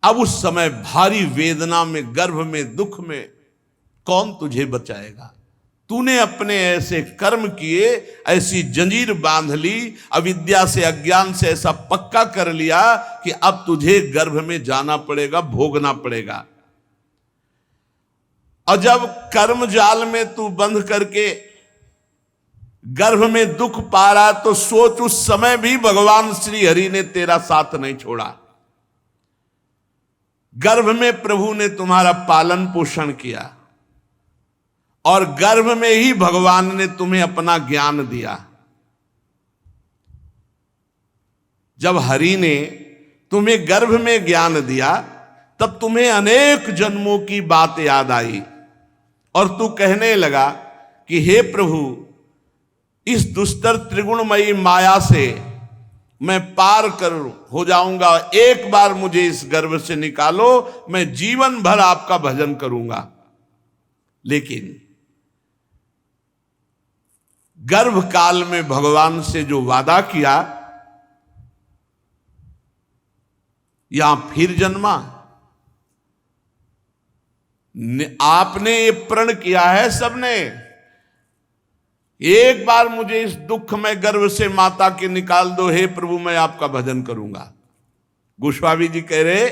अब उस समय भारी वेदना में, गर्भ में, दुख में कौन तुझे बचाएगा? तूने अपने ऐसे कर्म किए, ऐसी जंजीर बांध ली, अविद्या से, अज्ञान से ऐसा पक्का कर लिया कि अब तुझे गर्भ में जाना पड़ेगा, भोगना पड़ेगा। और जब कर्म जाल में तू बंध करके गर्भ में दुख पा रहा, तो सोच उस समय भी भगवान श्री हरि ने तेरा साथ नहीं छोड़ा। गर्भ में प्रभु ने तुम्हारा पालन पोषण किया और गर्भ में ही भगवान ने तुम्हें अपना ज्ञान दिया। जब हरि ने तुम्हें गर्भ में ज्ञान दिया तब तुम्हें अनेक जन्मों की बात याद आई और तू कहने लगा कि हे प्रभु, इस दुस्तर त्रिगुणमयी माया से मैं पार कर हो जाऊंगा, एक बार मुझे इस गर्भ से निकालो, मैं जीवन भर आपका भजन करूंगा। लेकिन गर्भ काल में भगवान से जो वादा किया, यहां फिर जन्मा। आपने ये प्रण किया है सबने, एक बार मुझे इस दुख में गर्भ से माता के निकाल दो, हे प्रभु मैं आपका भजन करूंगा। गोस्वामी जी कह रहे,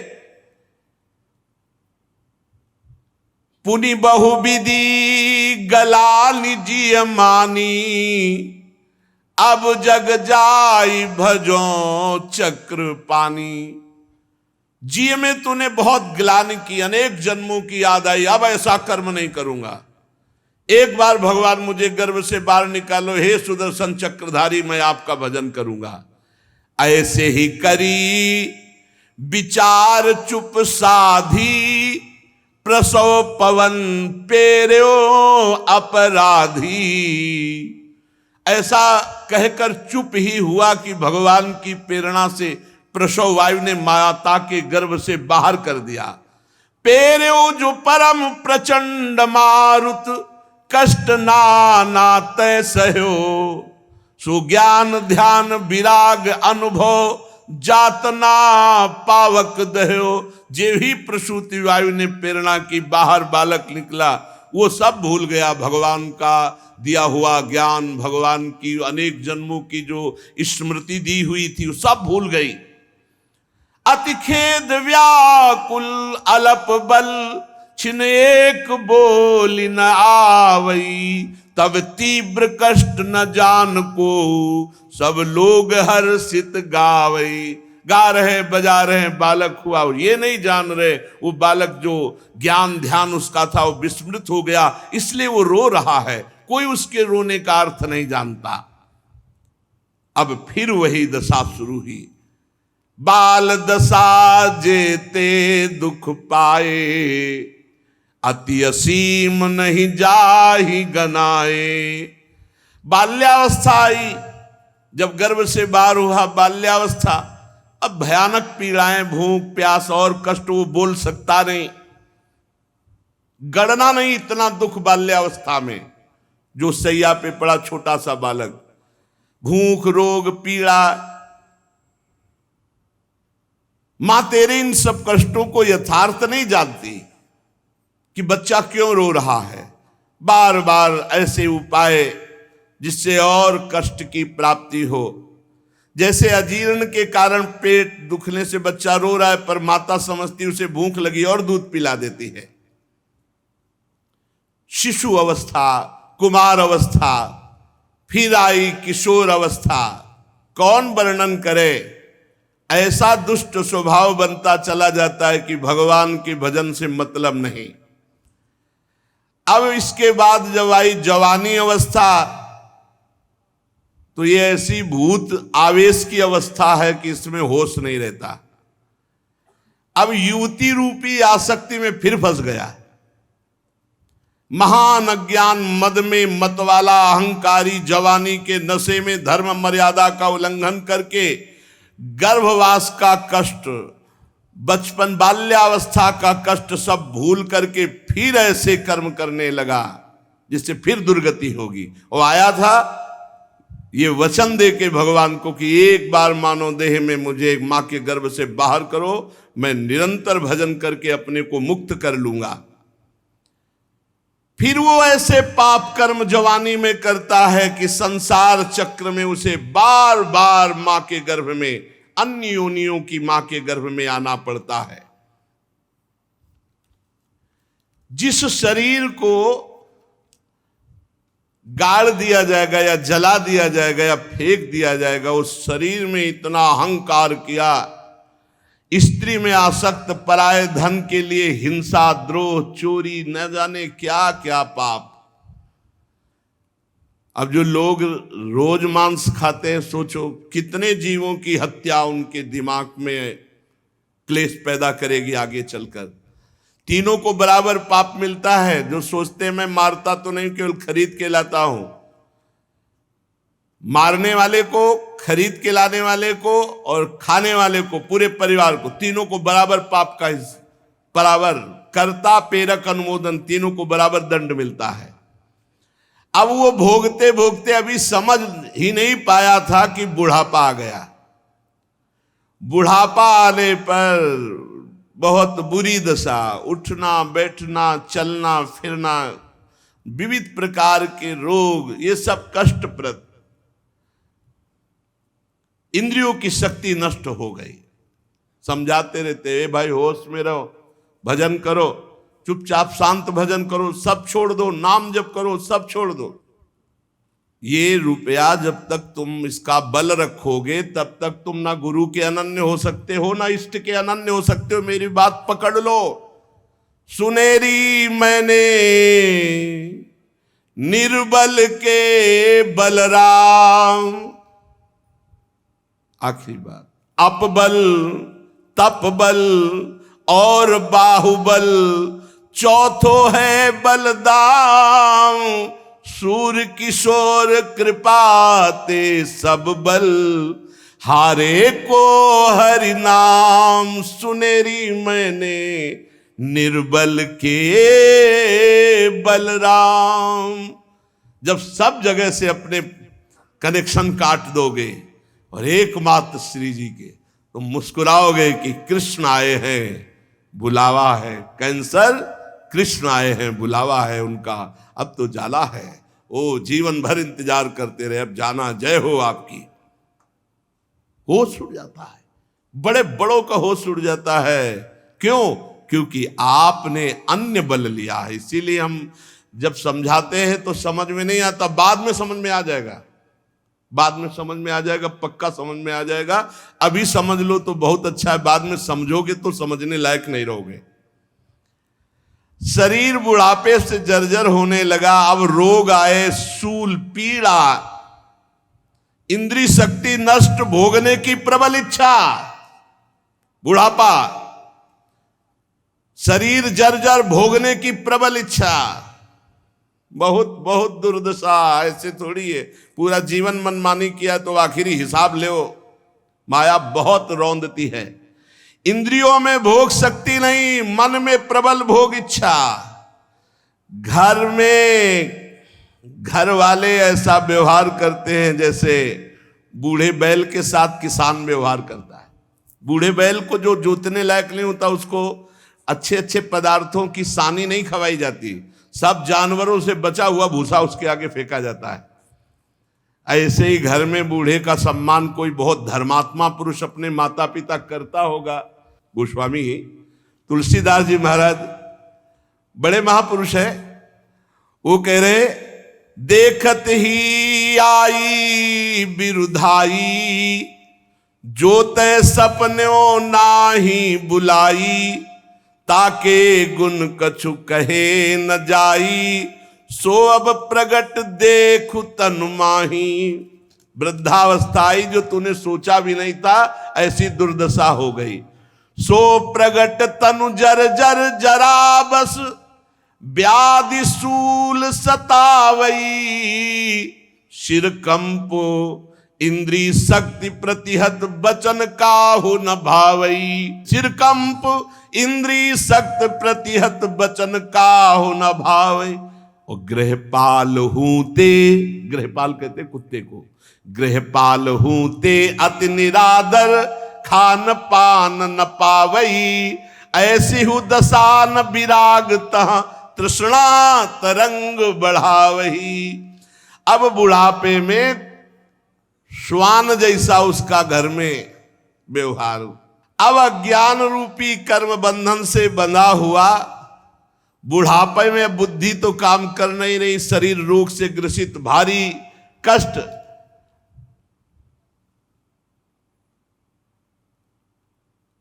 पुनि बहुविधि गला निजी मानी, अब जग जाई भजो चक्र पानी। जी में तूने बहुत ग्लानि की, अनेक जन्मों की याद आई, अब ऐसा कर्म नहीं करूंगा, एक बार भगवान मुझे गर्भ से बाहर निकालो, हे सुदर्शन चक्रधारी मैं आपका भजन करूंगा। ऐसे ही करी विचार चुप साधी, प्रसव पवन पेरो अपराधी। ऐसा कहकर चुप ही हुआ कि भगवान की प्रेरणा से प्रसव वायु ने माता के गर्भ से बाहर कर दिया। पेरो जो परम प्रचंड मारुत, कष्ट नाना तय सहो, सुज्ञान ध्यान विराग अनुभव, जातना पावक दहो। जे ही प्रसूति वायु ने प्रेरणा की, बाहर बालक निकला, वो सब भूल गया भगवान का दिया हुआ ज्ञान, भगवान की अनेक जन्मों की जो स्मृति दी हुई थी वो सब भूल गई। अति खेद व्याकुल अलप बल, छिन एक बोली न आवई, तब तीव्र कष्ट न जान को, सब लोग हर्षित गावई। गा रहे बजा रहे बालक हुआ और ये नहीं जान रहे, वो बालक जो ज्ञान ध्यान उसका था वो विस्मृत हो गया, इसलिए वो रो रहा है, कोई उसके रोने का अर्थ नहीं जानता। अब फिर वही दशा शुरू हुई। बाल दशा जेते दुख पाए, अति असीम नहीं जाहि गनाए। बाल्यावस्था आई, जब गर्भ से बाहर हुआ बाल्यावस्था, अब भयानक पीड़ाएं, भूख प्यास और कष्ट, वो बोल सकता नहीं, गणना नहीं इतना दुख बाल्यावस्था में। जो सैया पे पड़ा छोटा सा बालक, भूख रोग पीड़ा, मां तेरे इन सब कष्टों को यथार्थ नहीं जानती कि बच्चा क्यों रो रहा है। बार बार ऐसे उपाय जिससे और कष्ट की प्राप्ति हो। जैसे अजीर्ण के कारण पेट दुखने से बच्चा रो रहा है, पर माता समझती उसे भूख लगी और दूध पिला देती है। शिशु अवस्था, कुमार अवस्था, फिर आई किशोर अवस्था, कौन वर्णन करे। ऐसा दुष्ट स्वभाव बनता चला जाता है कि भगवान के भजन से मतलब नहीं। अब इसके बाद जब आई जवानी अवस्था, तो ये ऐसी भूत आवेश की अवस्था है कि इसमें होश नहीं रहता। अब युवती रूपी आसक्ति में फिर फंस गया। महान अज्ञान मद में मतवाला अहंकारी जवानी के नशे में धर्म मर्यादा का उल्लंघन करके गर्भवास का कष्ट, बचपन बाल्यावस्था का कष्ट सब भूल करके फिर ऐसे कर्म करने लगा जिससे फिर दुर्गति होगी। वो आया था ये वचन दे के भगवान को कि एक बार मानो देह में मुझे मां के गर्भ से बाहर करो, मैं निरंतर भजन करके अपने को मुक्त कर लूंगा। फिर वो ऐसे पाप कर्म जवानी में करता है कि संसार चक्र में उसे बार बार मां के गर्भ में, अन्य योनियों की मां के गर्भ में आना पड़ता है। जिस शरीर को गाड़ दिया जाएगा या जला दिया जाएगा या फेंक दिया जाएगा, उस शरीर में इतना अहंकार किया, स्त्री में आसक्त, पराये धन के लिए हिंसा, द्रोह, चोरी, न जाने क्या क्या पाप। अब जो लोग रोज मांस खाते हैं, सोचो कितने जीवों की हत्या उनके दिमाग में क्लेश पैदा करेगी आगे चलकर। तीनों को बराबर पाप मिलता है। जो सोचते हैं मैं मारता तो नहीं, केवल खरीद के लाता हूं, मारने वाले को, खरीद के लाने वाले को और खाने वाले को, पूरे परिवार को, तीनों को बराबर पाप का बराबर कर्ता प्रेरक अनुमोदन, तीनों को बराबर दंड मिलता है। अब वो भोगते भोगते अभी समझ ही नहीं पाया था कि बुढ़ापा आ गया। बुढ़ापा आने पर बहुत बुरी दशा, उठना बैठना, चलना फिरना, विविध प्रकार के रोग, ये सब कष्टप्रद। इंद्रियों की शक्ति नष्ट हो गई। समझाते रहते, भाई होश में रहो, भजन करो, चुपचाप शांत भजन करो, सब छोड़ दो, नाम जप करो, सब छोड़ दो। ये रुपया जब तक तुम इसका बल रखोगे तब तक तुम ना गुरु के अनन्य हो सकते हो, ना इष्ट के अनन्य हो सकते हो। मेरी बात पकड़ लो। सुनेरी मैंने निर्बल के बलराम, आखिरी बात, अपबल तपबल और बाहुबल, चौथो है बलदाम, सूर किशोर कृपाते सब बल, हारे को हरि नाम। सुनेरी मैंने निर्बल के बलराम। जब सब जगह से अपने कनेक्शन काट दोगे और एकमात्र श्री जी के, तो मुस्कुराओगे कि कृष्ण आए हैं, बुलावा है। कैंसर, कृष्ण आए हैं, बुलावा है उनका, अब तो जाला है। ओ जीवन भर इंतजार करते रहे, अब जाना, जय हो आपकी। होश उड़ जाता है, बड़े बड़ों का होश उड़ जाता है। क्यों? क्योंकि आपने अन्य बल लिया है। इसीलिए हम जब समझाते हैं तो समझ में नहीं आता, बाद में समझ में आ जाएगा, बाद में समझ में आ जाएगा, पक्का समझ में आ जाएगा। अभी समझ लो तो बहुत अच्छा है, बाद में समझोगे तो समझने लायक नहीं रहोगे। शरीर बुढ़ापे से जर्जर होने लगा। अब रोग आए, सूल, पीड़ा, इंद्रिय शक्ति नष्ट, भोगने की प्रबल इच्छा, बुढ़ापा, शरीर जर्जर, भोगने की प्रबल इच्छा, बहुत बहुत दुर्दशा। ऐसे थोड़ी है पूरा जीवन मनमानी किया तो आखिरी हिसाब ले। माया बहुत रौंदती है। इंद्रियों में भोग शक्ति नहीं, मन में प्रबल भोग इच्छा। घर में घर वाले ऐसा व्यवहार करते हैं जैसे बूढ़े बैल के साथ किसान व्यवहार करता है। बूढ़े बैल को जो जोतने लायक नहीं होता उसको अच्छे अच्छे पदार्थों की सानी नहीं खवाई जाती, सब जानवरों से बचा हुआ भूसा उसके आगे फेंका जाता है। ऐसे ही घर में बूढ़े का सम्मान कोई बहुत धर्मात्मा पुरुष अपने माता पिता करता होगा। गोस्वामी तुलसीदास जी महाराज बड़े महापुरुष है, वो कह रहे देखत ही आई बिरुधाई, जो तय सपन्यों नाही बुलाई, ताके गुण कछु कहे न जाई, सो अब प्रगट देखु तनु माही। वृद्धावस्थाई जो तूने सोचा भी नहीं था ऐसी दुर्दशा हो गई। सो प्रगट तनु जर जर जरा बस, व्याधि सूल सतावई, शिर कंपो इंद्री शक्ति प्रतिहत बचन काहु न भावई। सिर कंप इंद्री शक्ति प्रतिहत बचन काहु न भावई। और गृहपाल हूं ते, गृहपाल कहते कुत्ते को, गृहपाल हूं ते अति निरादर, खान पान न पावई, ऐसी हूं दशा न विराग तह, तृष्णा तरंग बढ़ावही। अब बुढ़ापे में श्वान जैसा उसका घर में व्यवहार, अब अज्ञान रूपी कर्म बंधन से बंधा हुआ, बुढ़ापे में बुद्धि तो काम कर नहीं रही, शरीर रोग से ग्रसित, भारी कष्ट।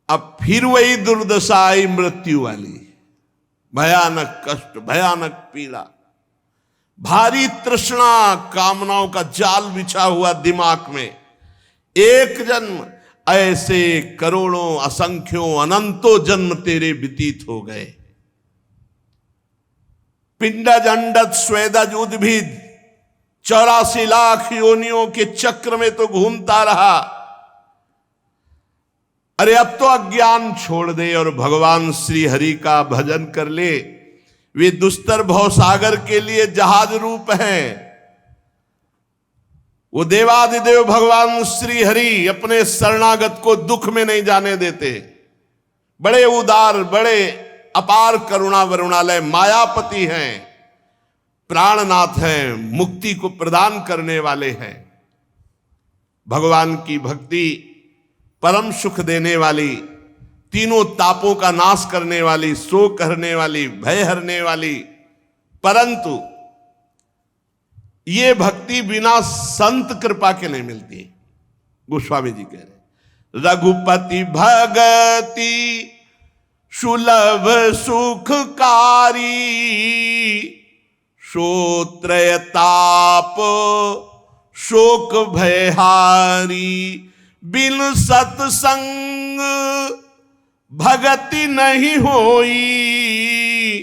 अब फिर वही दुर्दशा आई मृत्यु वाली, भयानक कष्ट, भयानक पीड़ा, भारी तृष्णा, कामनाओं का जाल बिछा हुआ दिमाग में। एक जन्म, ऐसे करोड़ों असंख्यों अनंतों जन्म तेरे व्यतीत हो गए। पिंडज अंडज स्वेदज उद्भिद 84 लाख योनियों के चक्र में तो घूमता रहा। अरे अब तो अज्ञान छोड़ दे और भगवान श्री हरि का भजन कर ले। वे दुस्तर भवसागर के लिए जहाज रूप हैं। वो देवादिदेव भगवान श्री हरि अपने शरणागत को दुख में नहीं जाने देते। बड़े उदार, बड़े अपार करुणा वरुणालय मायापति हैं, प्राणनाथ हैं, मुक्ति को प्रदान करने वाले हैं। भगवान की भक्ति परम सुख देने वाली, तीनों तापों का नाश करने वाली, शोक हरने वाली, भय हरने वाली। परंतु ये भक्ति बिना संत कृपा के नहीं मिलती। गोस्वामी जी कह रहे रघुपति भगति सुलभ सुखकारी, श्रोत्रय ताप शोक भयहारी, बिन सत्संग भगति नहीं होई,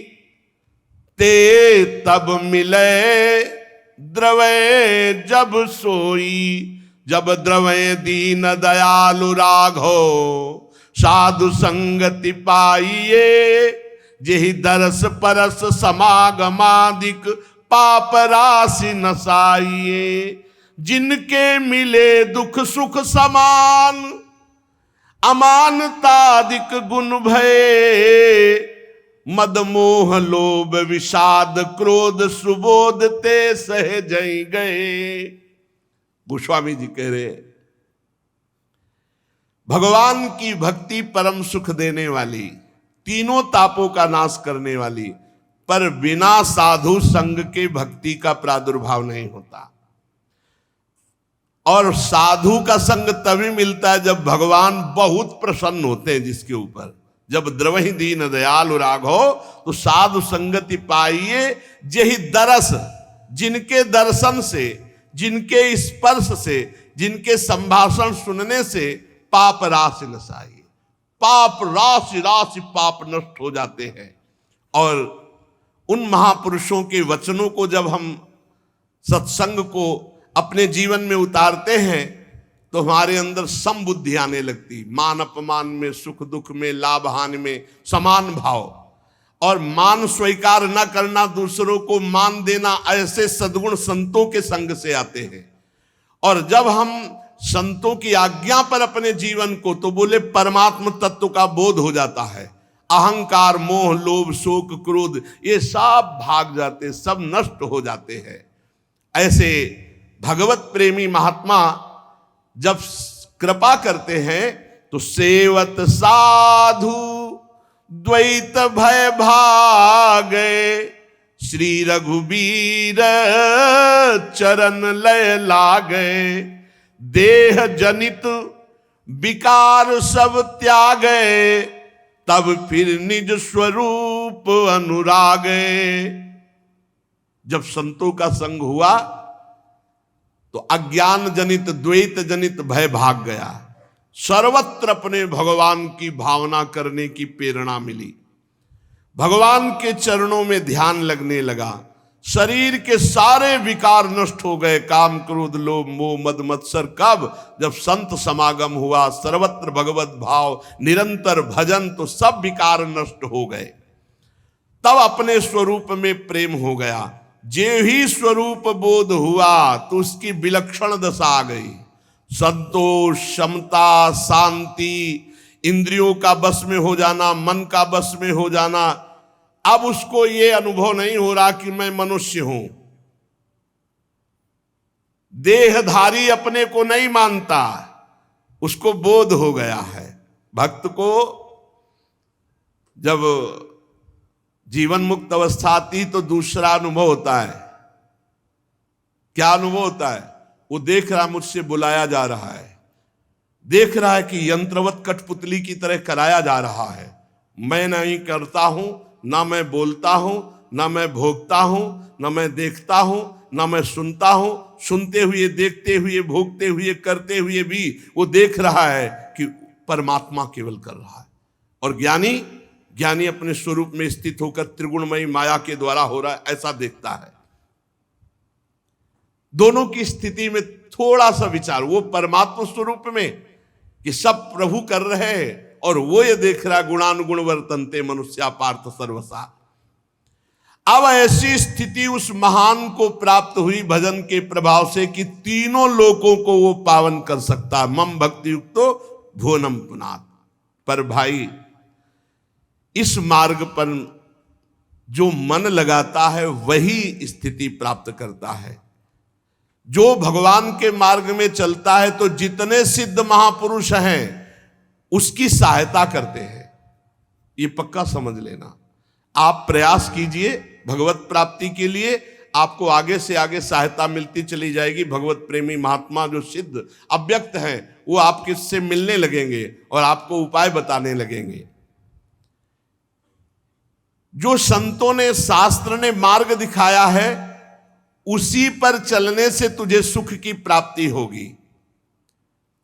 ते तब मिले द्रवय जब सोई। जब द्रवय दीन दयालु राघो, साधु संगति पाइये, जेहि दरस परस समागमादिक, पाप राशि नसाइये। जिनके मिले दुख सुख समान, अमानतादिक गुण भय, मद मोह लोभ विषाद क्रोध सुबोध ते सहजई गए। गोस्वामी जी कह रहे भगवान की भक्ति परम सुख देने वाली, तीनों तापों का नाश करने वाली, पर बिना साधु संग के भक्ति का प्रादुर्भाव नहीं होता। और साधु का संग तभी मिलता है जब भगवान बहुत प्रसन्न होते हैं जिसके ऊपर। जब द्रवहि दीन दयालु राघो, तो साधु संगति पाइए, जेहि दरस, जिनके दर्शन से, जिनके स्पर्श से, जिनके संभाषण सुनने से पाप राशि नसाइए। पाप राशि राशि पाप नष्ट हो जाते हैं। और उन महापुरुषों के वचनों को जब हम सत्संग को अपने जीवन में उतारते हैं तो हमारे अंदर समबुद्धि आने लगती। मान अपमान में, सुख दुख में, लाभ हानि में समान भाव, और मान स्वीकार न करना, दूसरों को मान देना, ऐसे सद्गुण संतों के संग से आते हैं। और जब हम संतों की आज्ञा पर अपने जीवन को, तो बोले परमात्म तत्व का बोध हो जाता है। अहंकार, मोह, लोभ, शोक, क्रोध, ये सब भाग जाते, सब नष्ट हो जाते हैं। ऐसे भगवत प्रेमी महात्मा जब कृपा करते हैं तो सेवत साधु द्वैत भय भागे, श्री रघुबीर चरण लय लागे, देह जनित विकार सब त्यागे, तब फिर निज स्वरूप अनुरागे। जब संतों का संग हुआ तो अज्ञान जनित, द्वैत जनित भय भाग गया, सर्वत्र अपने भगवान की भावना करने की प्रेरणा मिली, भगवान के चरणों में ध्यान लगने लगा, शरीर के सारे विकार नष्ट हो गए, काम, क्रोध, लोभ, मोह, मद, मत्सर। कब? जब संत समागम हुआ, सर्वत्र भगवत भाव, निरंतर भजन, तो सब विकार नष्ट हो गए। तब अपने स्वरूप में प्रेम हो गया। जे ही स्वरूप बोध हुआ तो उसकी विलक्षण दशा आ गई, संतोष, समता, शांति, इंद्रियों का बस में हो जाना, मन का बस में हो जाना। अब उसको ये अनुभव नहीं हो रहा कि मैं मनुष्य हूं, देहधारी अपने को नहीं मानता, उसको बोध हो गया है। भक्त को जब जीवन मुक्त अवस्था आती तो दूसरा अनुभव होता है। क्या अनुभव होता है? वो देख रहा मुझसे बुलाया जा रहा है, देख रहा है कि यंत्रवत कठपुतली की तरह कराया जा रहा है। मैं नहीं करता हूं, ना मैं बोलता हूं, ना मैं भोगता हूं, ना मैं देखता हूं, ना मैं सुनता हूं। सुनते हुए, देखते हुए, भोगते हुए, करते हुए भी वो देख रहा है कि परमात्मा केवल कर रहा है। और ज्ञानी अपने स्वरूप में स्थित होकर त्रिगुणमयी माया के द्वारा हो रहा है, ऐसा देखता है। दोनों की स्थिति में थोड़ा सा विचार, वो परमात्मा स्वरूप में कि सब प्रभु कर रहे हैं, और वो ये देख रहा गुणानुगुण वर्तन्ते मनुष्या पार्थ सर्वसा। अब ऐसी स्थिति उस महान को प्राप्त हुई भजन के प्रभाव से कि तीनों लोकों को वो पावन कर सकता है। मम भक्ति युक्तो भुवनम पुनात्। पर भाई, इस मार्ग पर जो मन लगाता है वही स्थिति प्राप्त करता है। जो भगवान के मार्ग में चलता है तो जितने सिद्ध महापुरुष हैं उसकी सहायता करते हैं, ये पक्का समझ लेना। आप प्रयास कीजिए भगवत प्राप्ति के लिए, आपको आगे से आगे सहायता मिलती चली जाएगी। भगवत प्रेमी महात्मा जो सिद्ध अव्यक्त हैं वो आपके से मिलने लगेंगे और आपको उपाय बताने लगेंगे। जो संतों ने, शास्त्र ने मार्ग दिखाया है, उसी पर चलने से तुझे सुख की प्राप्ति होगी।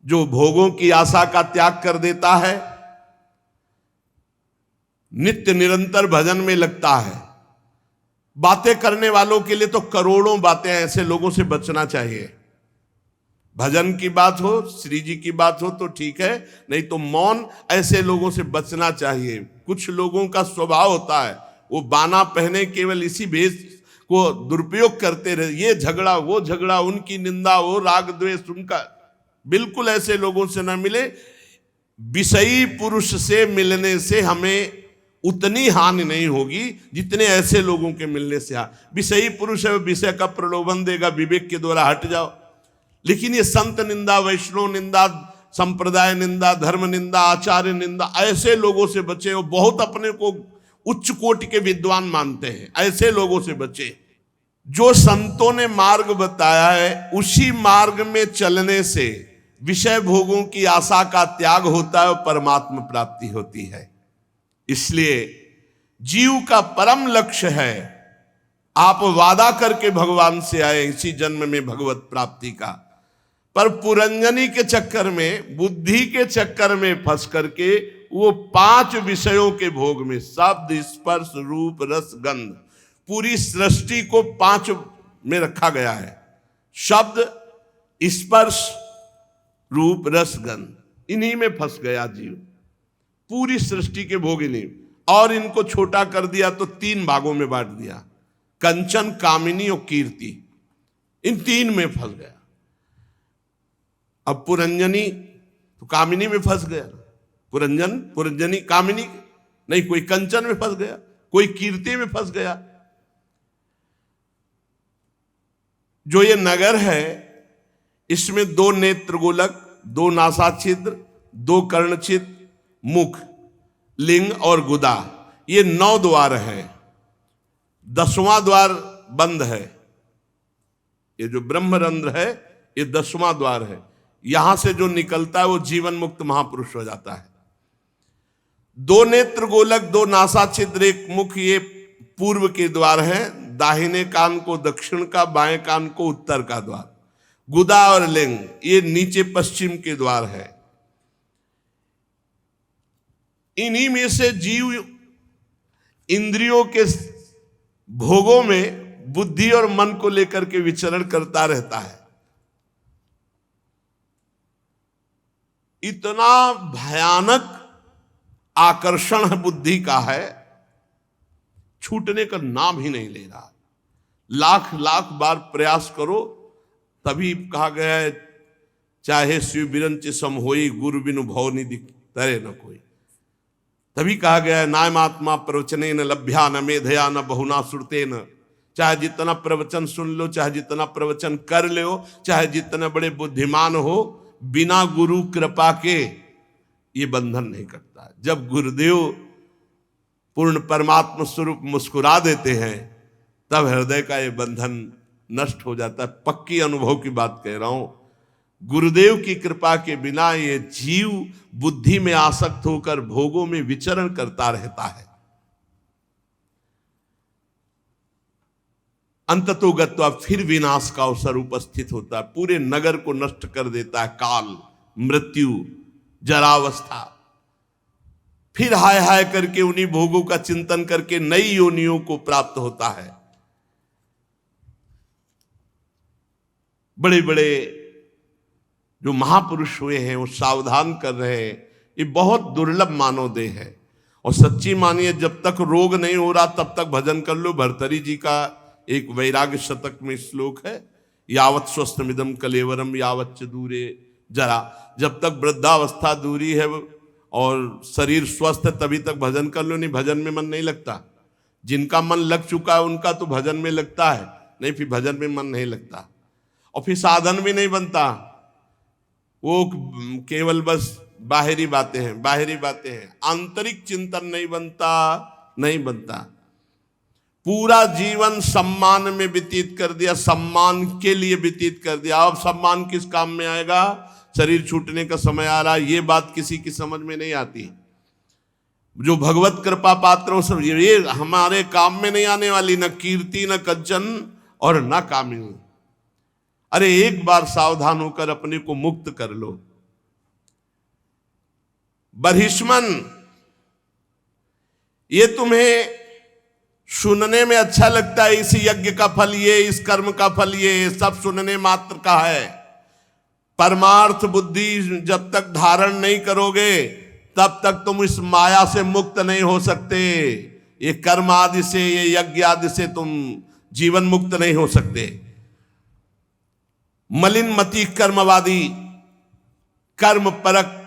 जो भोगों की आशा का त्याग कर देता है, नित्य निरंतर भजन में लगता है, बातें करने वालों के लिए तो करोड़ों बातें, ऐसे लोगों से बचना चाहिए। भजन की बात हो, श्री जी की बात हो तो ठीक है, नहीं तो मौन, ऐसे लोगों से बचना चाहिए। कुछ लोगों का स्वभाव होता है, वो बाना पहने केवल इसी भेष को दुरुपयोग करते रहे, ये झगड़ा, वो झगड़ा, उनकी निंदा, वो राग द्वेष उनका। बिल्कुल ऐसे लोगों से ना मिले। विषयी पुरुष से मिलने से हमें उतनी हानि नहीं होगी जितने ऐसे लोगों के मिलने से। विषयी पुरुष है, विषय का प्रलोभन देगा, विवेक के द्वारा हट जाओ। लेकिन ये संत निंदा, वैष्णव निंदा, संप्रदाय निंदा, धर्म निंदा, आचार्य निंदा, ऐसे लोगों से बचे। वो बहुत अपने को उच्च कोटि के विद्वान मानते हैं, ऐसे लोगों से बचे। जो संतों ने मार्ग बताया है उसी मार्ग में चलने से विषय भोगों की आशा का त्याग होता है और परमात्मा प्राप्ति होती है। इसलिए जीव का परम लक्ष्य है, आप वादा करके भगवान से आए इसी जन्म में भगवत प्राप्ति का, पर पुरंजनी के चक्कर में, बुद्धि के चक्कर में फंस करके वो 5 विषयों के भोग में, शब्द, स्पर्श, रूप, रस, गंध, पूरी सृष्टि को 5 में रखा गया है। शब्द, स्पर्श, रूप, रस, गंध, इन्हीं में फंस गया जीव, पूरी सृष्टि के भोग इन्हीं। और इनको छोटा कर दिया तो 3 भागों में बांट दिया, कंचन, कामिनी और कीर्ति, इन 3 में फंस गया। अब पुरंजनी तो कामिनी में फंस गया, पुरंजनी कामिनी नहीं कोई कंचन में फंस गया, कोई कीर्ति में फंस गया। जो ये नगर है इसमें 2 नेत्र गोलक, 2 नासा छिद्र, 2 कर्ण छिद्र, मुख, लिंग और गुदा, ये 9 द्वार है। 10वां द्वार बंद है। ये जो ब्रह्मरंध्र है ये 10वां द्वार है। यहां से जो निकलता है वो जीवन मुक्त महापुरुष हो जाता है। 2 नेत्र गोलक, 2 नासा छिद्र, 1 मुख, ये पूर्व के द्वार है। दाहिने कान को दक्षिण का, बाएं कान को उत्तर का द्वार। गुदा और लिंग ये नीचे पश्चिम के द्वार है। इन्हीं में से जीव इंद्रियों के भोगों में बुद्धि और मन को लेकर के विचरण करता रहता है। इतना भयानक आकर्षण है बुद्धि का है, छूटने का नाम ही नहीं ले रहा। लाख लाख बार प्रयास करो तभी कहा गया है, चाहे शिव बिरंच सम होई, गुरु बिनु भव निधि तरे न कोई। तभी कहा गया है, नायमात्मा प्रवचने न लभ्या न मेधया न बहुना सुरते न। चाहे जितना प्रवचन सुन लो, चाहे जितना प्रवचन कर लो, चाहे जितने बड़े बुद्धिमान हो, बिना गुरु कृपा के ये बंधन नहीं करता। जब गुरुदेव पूर्ण परमात्मा स्वरूप मुस्कुरा देते हैं तब हृदय का ये बंधन नष्ट हो जाता है। पक्की अनुभव की बात कह रहा हूं। गुरुदेव की कृपा के बिना ये जीव बुद्धि में आसक्त होकर भोगों में विचरण करता रहता है। अंततोगत्वा फिर विनाश का अवसर उपस्थित होता है। पूरे नगर को नष्ट कर देता है काल, मृत्यु, जरावस्था। फिर हाय हाय करके उन्हीं भोगों का चिंतन करके नई योनियों को प्राप्त होता है। बड़े बड़े जो महापुरुष हुए हैं वो सावधान कर रहे हैं, ये बहुत दुर्लभ मानव देह है। और सच्ची मानिए, जब तक रोग नहीं हो रहा तब तक भजन कर लो। भर्तरी जी का एक वैराग्य शतक में श्लोक है, यावत स्वस्थमिदम कलेवरम यावत च दूरे जरा। जब तक वृद्धावस्था दूरी है और शरीर स्वस्थ है तभी तक भजन कर लो, नहीं भजन में मन नहीं लगता। जिनका मन लग चुका है उनका तो भजन में लगता है, नहीं फिर भजन में मन नहीं लगता। और फिर साधन भी नहीं बनता, वो केवल बस बाहरी बातें हैं, बाहरी बातें हैं। आंतरिक चिंतन नहीं बनता। पूरा जीवन सम्मान में व्यतीत कर दिया, सम्मान के लिए व्यतीत कर दिया। अब सम्मान किस काम में आएगा? शरीर छूटने का समय आ रहा है, ये बात किसी की समझ में नहीं आती। जो भगवत कृपा पात्र सब ये हमारे काम में नहीं आने वाली, न कीर्ति न कंचन और न कामिनी। अरे एक बार सावधान होकर अपने को मुक्त कर लो। बर्हिष्मन, ये तुम्हें सुनने में अच्छा लगता है, इस यज्ञ का फल ये, इस कर्म का फल ये, सब सुनने मात्र का है। परमार्थ बुद्धि जब तक धारण नहीं करोगे तब तक तुम इस माया से मुक्त नहीं हो सकते। ये कर्म आदि से, ये यज्ञ आदि से तुम जीवन मुक्त नहीं हो सकते। मलिन मति कर्मवादी, कर्म परक,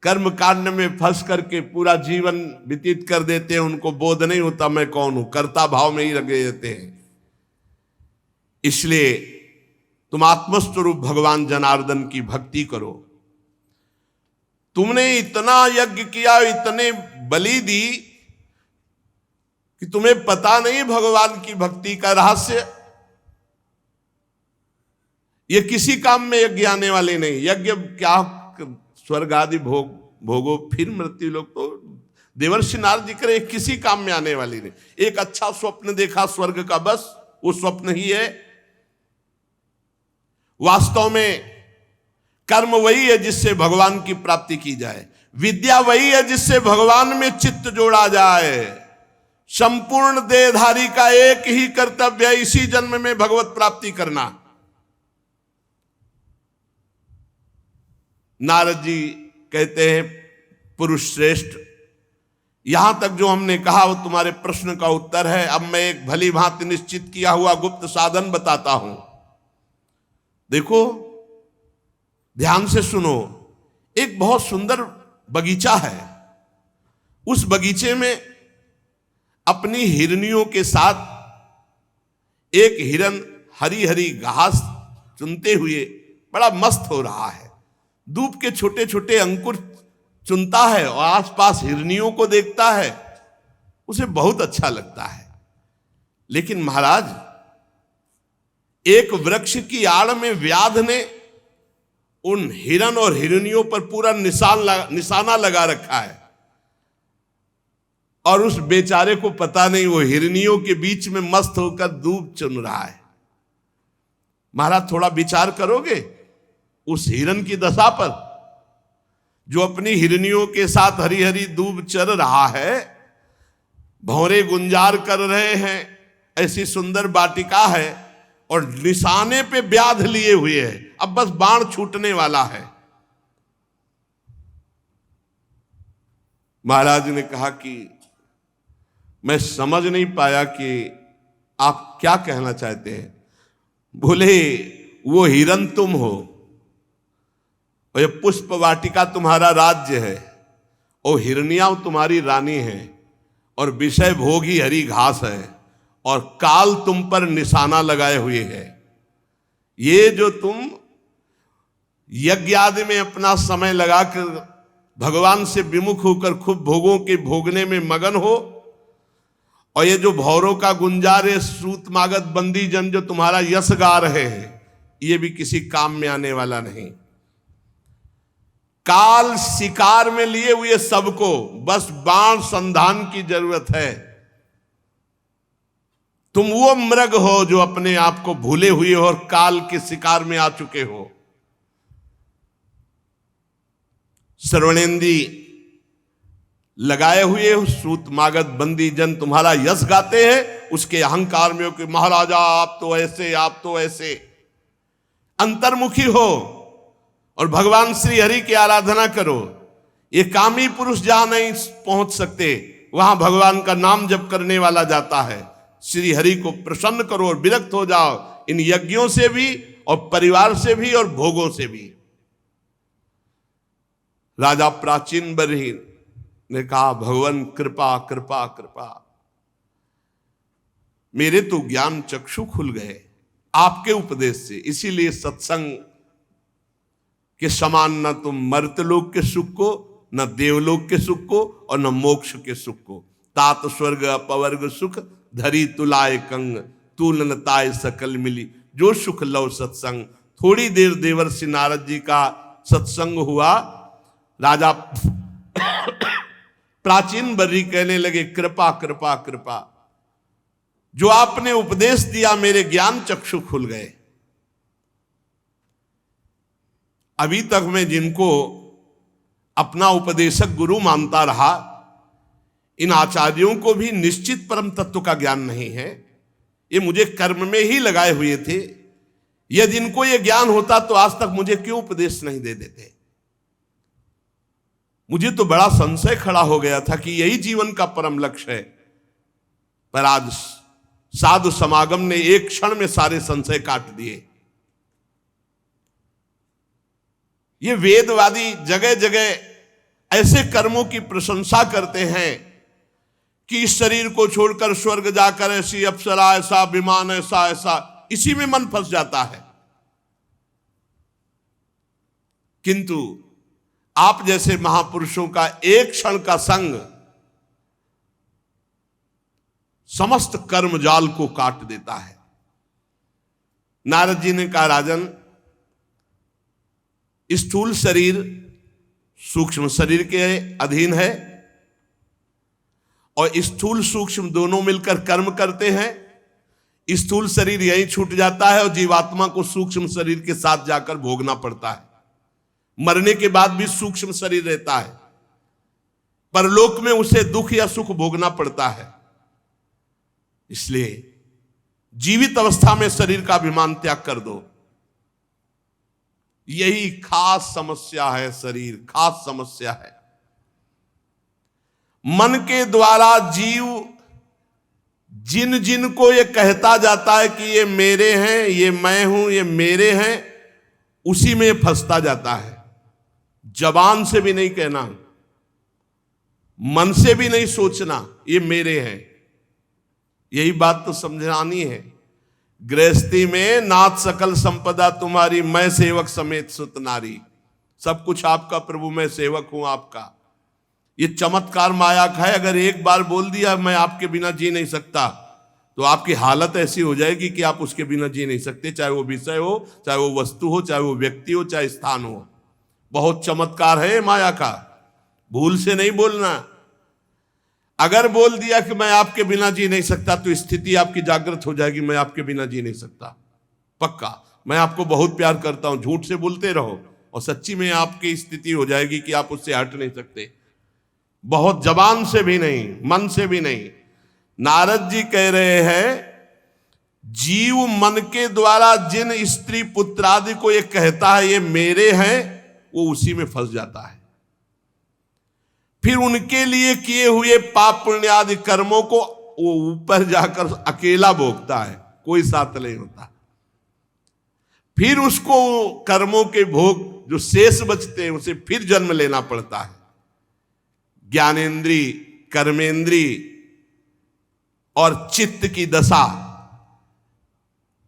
कर्म कांड में फंस करके पूरा जीवन व्यतीत कर देते हैं। उनको बोध नहीं होता मैं कौन हूं, कर्ता भाव में ही लगे रहते हैं। इसलिए तुम आत्मस्वरूप भगवान जनार्दन की भक्ति करो। तुमने इतना यज्ञ किया, इतने बलि दी कि तुम्हें पता नहीं भगवान की भक्ति का रहस्य। ये किसी काम में यज्ञ आने वाले नहीं। यज्ञ क्या, स्वर्ग आदि भोगो फिर मृत्यु लोग, तो देवर्षि नारद जी करे किसी काम में आने वाली नहीं। एक अच्छा स्वप्न देखा स्वर्ग का, बस वो स्वप्न ही है। वास्तव में कर्म वही है जिससे भगवान की प्राप्ति की जाए, विद्या वही है जिससे भगवान में चित्त जोड़ा जाए। संपूर्ण देहधारी का एक ही कर्तव्य है, इसी जन्म में भगवत प्राप्ति करना। नारद जी कहते हैं, पुरुष श्रेष्ठ, यहां तक जो हमने कहा वो तुम्हारे प्रश्न का उत्तर है। अब मैं एक भली भांति निश्चित किया हुआ गुप्त साधन बताता हूं। देखो, ध्यान से सुनो। एक बहुत सुंदर बगीचा है, उस बगीचे में अपनी हिरनियों के साथ एक हिरन हरी हरी घास चुनते हुए बड़ा मस्त हो रहा है। दूब के छोटे छोटे अंकुर चुनता है और आसपास हिरनियों को देखता है, उसे बहुत अच्छा लगता है। लेकिन महाराज, एक वृक्ष की आड़ में व्याध ने उन हिरन और हिरनियों पर पूरा निशाना लगा रखा है, और उस बेचारे को पता नहीं वो हिरनियों के बीच में मस्त होकर दूब चुन रहा है। महाराज, थोड़ा विचार करोगे उस हिरन की दशा पर, जो अपनी हिरनियों के साथ हरी हरी दूब चर रहा है, भौरे गुंजार कर रहे हैं, ऐसी सुंदर वाटिका है और निशाने पे व्याध लिए हुए है, अब बस बाण छूटने वाला है। महाराज ने कहा कि मैं समझ नहीं पाया कि आप क्या कहना चाहते हैं। बोले, वो हिरन तुम हो और ये पुष्प वाटिका तुम्हारा राज्य है और हिरनियां तुम्हारी रानी है और विषय भोगी हरी घास है और काल तुम पर निशाना लगाए हुए है। ये जो तुम यज्ञ आदि में अपना समय लगाकर भगवान से विमुख होकर खूब भोगों के भोगने में मगन हो, और ये जो भौरों का गुंजार है, सूत मागत बंदी जन जो तुम्हारा यश गा रहे हैं, ये भी किसी काम में आने वाला नहीं। काल शिकार में लिए हुए सबको बस बाण संधान की जरूरत है। तुम वो मृग हो जो अपने आप को भूले हुए हो और काल के शिकार में आ चुके हो। श्रवणेंदी लगाए हुए हो, सूत मागत बंदी जन तुम्हारा यश गाते हैं, उसके अहंकार में हो कि महाराजा आप तो ऐसे, आप तो ऐसे। अंतर्मुखी हो और भगवान श्री हरि की आराधना करो। ये कामी पुरुष जहां नहीं पहुंच सकते, वहां भगवान का नाम जप करने वाला जाता है। श्री हरि को प्रसन्न करो और विरक्त हो जाओ इन यज्ञों से भी और परिवार से भी और भोगों से भी। राजा प्राचीन बरही ने कहा, भगवान कृपा कृपा कृपा, मेरे तो ज्ञान चक्षु खुल गए आपके उपदेश से, इसीलिए सत्संग के समान न तुम मर्तलोक के सुख को, न देवलोक के सुख को और न मोक्ष के सुख को। तात स्वर्ग अपवर्ग सुख धरी तुलाए कंग, तुलनताय सकल मिली जो सुख लव सत्संग। थोड़ी देर देवर्षि नारद जी का सत्संग हुआ। राजा प्राचीन बर्री कहने लगे, कृपा कृपा कृपा, जो आपने उपदेश दिया मेरे ज्ञान चक्षु खुल गए। अभी तक मैं जिनको अपना उपदेशक गुरु मानता रहा, इन आचार्यों को भी निश्चित परम तत्व का ज्ञान नहीं है। ये मुझे कर्म में ही लगाए हुए थे। यदि इनको ये ज्ञान होता तो आज तक मुझे क्यों उपदेश नहीं दे देते। मुझे तो बड़ा संशय खड़ा हो गया था कि यही जीवन का परम लक्ष्य है, पर आज साधु समागम ने एक क्षण में सारे संशय काट दिए। ये वेदवादी जगह जगह ऐसे कर्मों की प्रशंसा करते हैं कि इस शरीर को छोड़कर स्वर्ग जाकर ऐसी अप्सरा, ऐसा विमान, ऐसा ऐसा, इसी में मन फंस जाता है। किंतु आप जैसे महापुरुषों का एक क्षण का संग समस्त कर्म जाल को काट देता है। नारद जी ने कहा, राजन, स्थूल शरीर सूक्ष्म शरीर के अधीन है और स्थूल सूक्ष्म दोनों मिलकर कर्म करते हैं। स्थूल शरीर यहीं छूट जाता है और जीवात्मा को सूक्ष्म शरीर के साथ जाकर भोगना पड़ता है। मरने के बाद भी सूक्ष्म शरीर रहता है, परलोक में उसे दुख या सुख भोगना पड़ता है। इसलिए जीवित अवस्था में शरीर का अभिमान त्याग कर दो। यही खास समस्या है, शरीर खास समस्या है। मन के द्वारा जीव जिन जिन को ये कहता जाता है कि ये मेरे हैं, ये मैं हूं, ये मेरे हैं, उसी में फंसता जाता है। जबान से भी नहीं कहना, मन से भी नहीं सोचना ये मेरे हैं। यही बात तो समझानी है। गृहस्थी में नाथ सकल संपदा तुम्हारी, मैं सेवक समेत सुत नारी। सब कुछ आपका प्रभु, मैं सेवक हूं आपका। ये चमत्कार माया का है। अगर एक बार बोल दिया मैं आपके बिना जी नहीं सकता, तो आपकी हालत ऐसी हो जाएगी कि आप उसके बिना जी नहीं सकते, चाहे वो विषय हो, चाहे वो वस्तु हो, चाहे वो व्यक्ति हो, चाहे स्थान हो। बहुत चमत्कार है माया का, भूल से नहीं बोलना। अगर बोल दिया कि मैं आपके बिना जी नहीं सकता, तो स्थिति आपकी जागृत हो जाएगी, मैं आपके बिना जी नहीं सकता, पक्का, मैं आपको बहुत प्यार करता हूं। झूठ से बोलते रहो और सच्ची में आपकी स्थिति हो जाएगी कि आप उससे हट नहीं सकते। बहुत जबान से भी नहीं, मन से भी नहीं। नारद जी कह रहे हैं, जीव मन के द्वारा जिन स्त्री पुत्रादि को ये कहता है ये मेरे हैं, वो उसी में फंस जाता है। फिर उनके लिए किए हुए पाप पुण्य आदि कर्मों को वो ऊपर जाकर अकेला भोगता है, कोई साथ नहीं होता। फिर उसको कर्मों के भोग जो शेष बचते हैं उसे फिर जन्म लेना पड़ता है। ज्ञानेन्द्री, कर्मेंद्री और चित्त की दशा,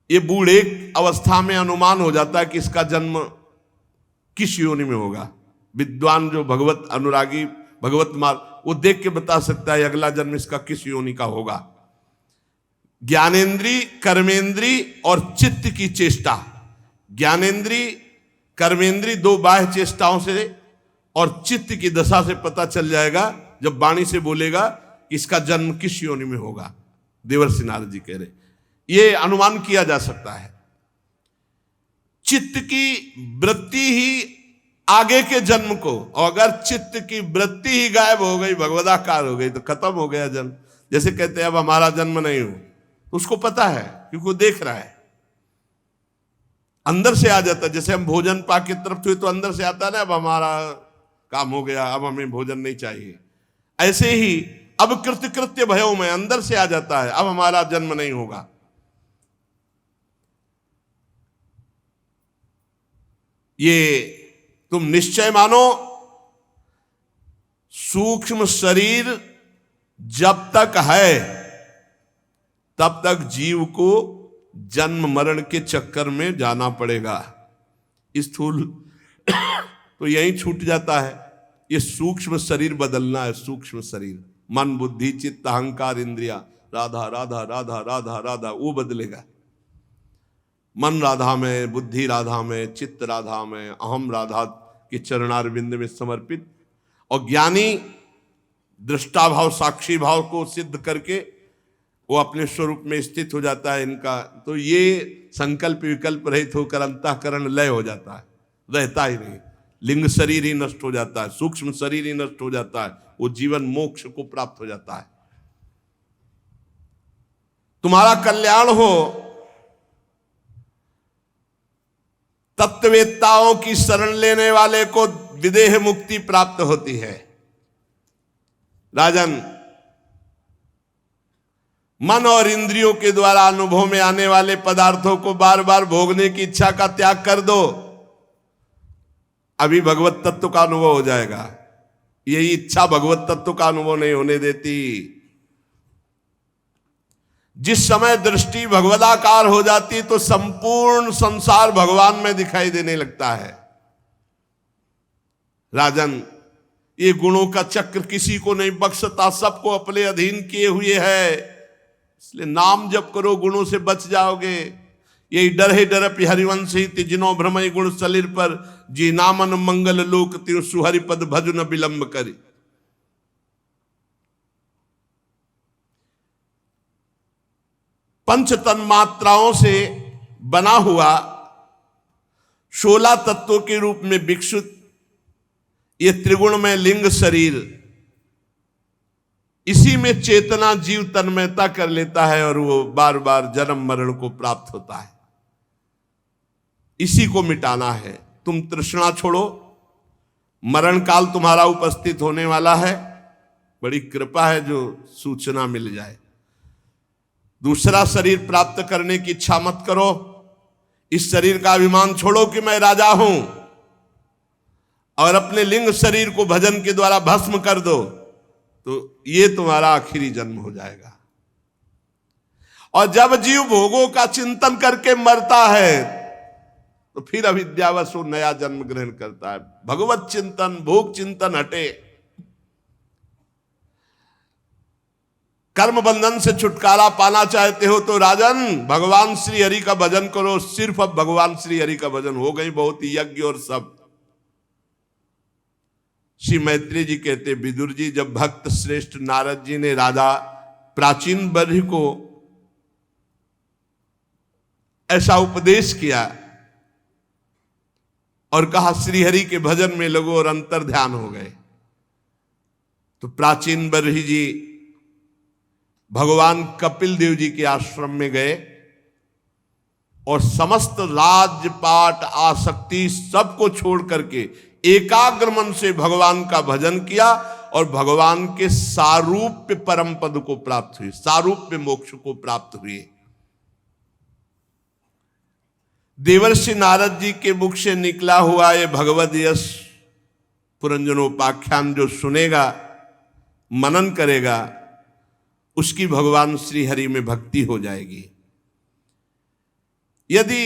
ये बूढ़े अवस्था में अनुमान हो जाता है कि इसका जन्म किस योनि में होगा। विद्वान जो भगवत अनुरागी, भगवत मार्ग, वो देख के बता सकता है अगला जन्म इसका किस योनि का होगा। ज्ञानेन्द्री, कर्मेंद्री और चित्त की चेष्टा, ज्ञानेन्द्री कर्मेंद्री दो बाह्य चेष्टाओं से और चित्त की दशा से पता चल जाएगा, जब वाणी से बोलेगा कि इसका जन्म किस योनि में होगा। देवर्षि नारद जी कह रहे ये अनुमान किया जा सकता है। चित्त की वृत्ति ही आगे के जन्म को, और अगर चित्त की वृत्ति ही गायब हो गई, भगवदाकार हो गई, तो खत्म हो गया जन्म। जैसे कहते हैं अब हमारा जन्म नहीं हो, तो उसको पता है क्योंकि वो देख रहा है, अंदर से आ जाता है। जैसे हम भोजन पा के तरफ हुए तो अंदर से आता है ना, अब हमारा काम हो गया, अब हमें भोजन नहीं चाहिए। ऐसे ही अब कृत्य भयो में अंदर से आ जाता है, अब हमारा जन्म नहीं होगा। ये तुम निश्चय मानो, सूक्ष्म शरीर जब तक है तब तक जीव को जन्म मरण के चक्कर में जाना पड़ेगा। स्थूल तो यहीं छूट जाता है। ये सूक्ष्म शरीर बदलना है। सूक्ष्म शरीर, मन बुद्धि चित्त अहंकार इंद्रिया, राधा राधा राधा राधा राधा, वो बदलेगा। मन राधा में, बुद्धि राधा में, चित्त राधा में, अहम राधा के चरणारविंद में समर्पित। और ज्ञानी दृष्टा भाव साक्षी भाव को सिद्ध करके वो अपने स्वरूप में स्थित हो जाता है इनका। तो ये संकल्प विकल्प रहित होकर अंतःकरण लय हो जाता है, रहता ही नहीं। लिंग शरीर ही नष्ट हो जाता है, सूक्ष्म शरीर ही नष्ट हो जाता है, वो जीवन मोक्ष को प्राप्त हो जाता है। तुम्हारा कल्याण हो, तत्ववेत्ताओं की शरण लेने वाले को विदेह मुक्ति प्राप्त होती है। राजन, मन और इंद्रियों के द्वारा अनुभव में आने वाले पदार्थों को बार बार भोगने की इच्छा का त्याग कर दो, अभी भगवत तत्व का अनुभव हो जाएगा। यही इच्छा भगवत तत्व का अनुभव नहीं होने देती। जिस समय दृष्टि भगवदाकार हो जाती तो संपूर्ण संसार भगवान में दिखाई देने लगता है। राजन, ये गुणों का चक्र किसी को नहीं बख्शता, सबको अपने अधीन किए हुए है। इसलिए नाम जप करो, गुणों से बच जाओगे। यही डर है डरप हरिवंश ही तिजनो भ्रमय गुण सलिर पर, जी नामन मंगल लोक तिरु सुहरिपद भज न विलंब करी। पंच तन्मात्राओं से बना हुआ 16 तत्वों के रूप में विकसित ये त्रिगुण में लिंग शरीर, इसी में चेतना जीव तन्मयता कर लेता है और वो बार बार जन्म मरण को प्राप्त होता है। इसी को मिटाना है। तुम तृष्णा छोड़ो, मरण काल तुम्हारा उपस्थित होने वाला है। बड़ी कृपा है जो सूचना मिल जाए। दूसरा शरीर प्राप्त करने की इच्छा मत करो। इस शरीर का अभिमान छोड़ो कि मैं राजा हूं, और अपने लिंग शरीर को भजन के द्वारा भस्म कर दो। तो ये तुम्हारा आखिरी जन्म हो जाएगा। और जब जीव भोगों का चिंतन करके मरता है तो फिर अविद्यावश वो नया जन्म ग्रहण करता है। भगवत चिंतन, भोग चिंतन हटे। कर्म बंधन से छुटकारा पाना चाहते हो तो राजन भगवान श्री हरि का भजन करो। सिर्फ अब भगवान श्री हरि का भजन हो गई बहुत यज्ञ और सब। श्री मैत्री जी कहते, विदुर जी जब भक्त श्रेष्ठ नारद जी ने राजा प्राचीन बर्हि को ऐसा उपदेश किया और कहा श्री हरि के भजन में लगो और अंतर ध्यान हो गए, तो प्राचीन बर्हि जी भगवान कपिल देव जी के आश्रम में गए और समस्त राजपाट आसक्ति सबको छोड़ करके एकाग्र मन से भगवान का भजन किया और भगवान के सारूप्य परम पद को प्राप्त हुए, सारूप्य मोक्ष को प्राप्त हुए। देवर्षि नारद जी के मुख से निकला हुआ ये भगवद यश पुरंजनोपाख्यान जो सुनेगा, मनन करेगा, उसकी भगवान श्री हरि में भक्ति हो जाएगी। यदि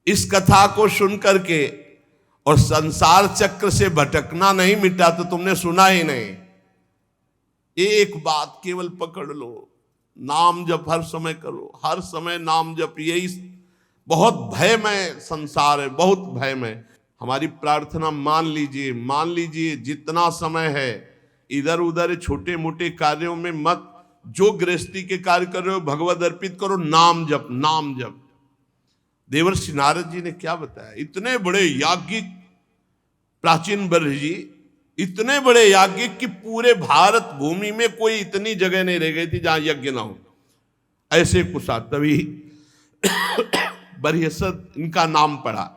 इस कथा को सुन करके और संसार चक्र से भटकना नहीं मिटा तो तुमने सुना ही नहीं। एक बात केवल पकड़ लो, नाम जप हर समय करो, हर समय नाम जप। यही बहुत भयमय संसार है, बहुत भयमय। हमारी प्रार्थना मान लीजिए जितना समय है इधर उधर छोटे मोटे कार्यों में मत, जो गृहस्थी के कार्य कर रहे हो भगवद अर्पित करो, नाम जप, नाम जप। देवर्षि नारद जी ने क्या बताया, इतने बड़े याज्ञिक प्राचीन बर्हि जी, इतने बड़े याज्ञिक कि पूरे भारत भूमि में कोई इतनी जगह नहीं रह गई थी जहां यज्ञ ना हो। ऐसे कुशा तभी बरहसद इनका नाम पड़ा।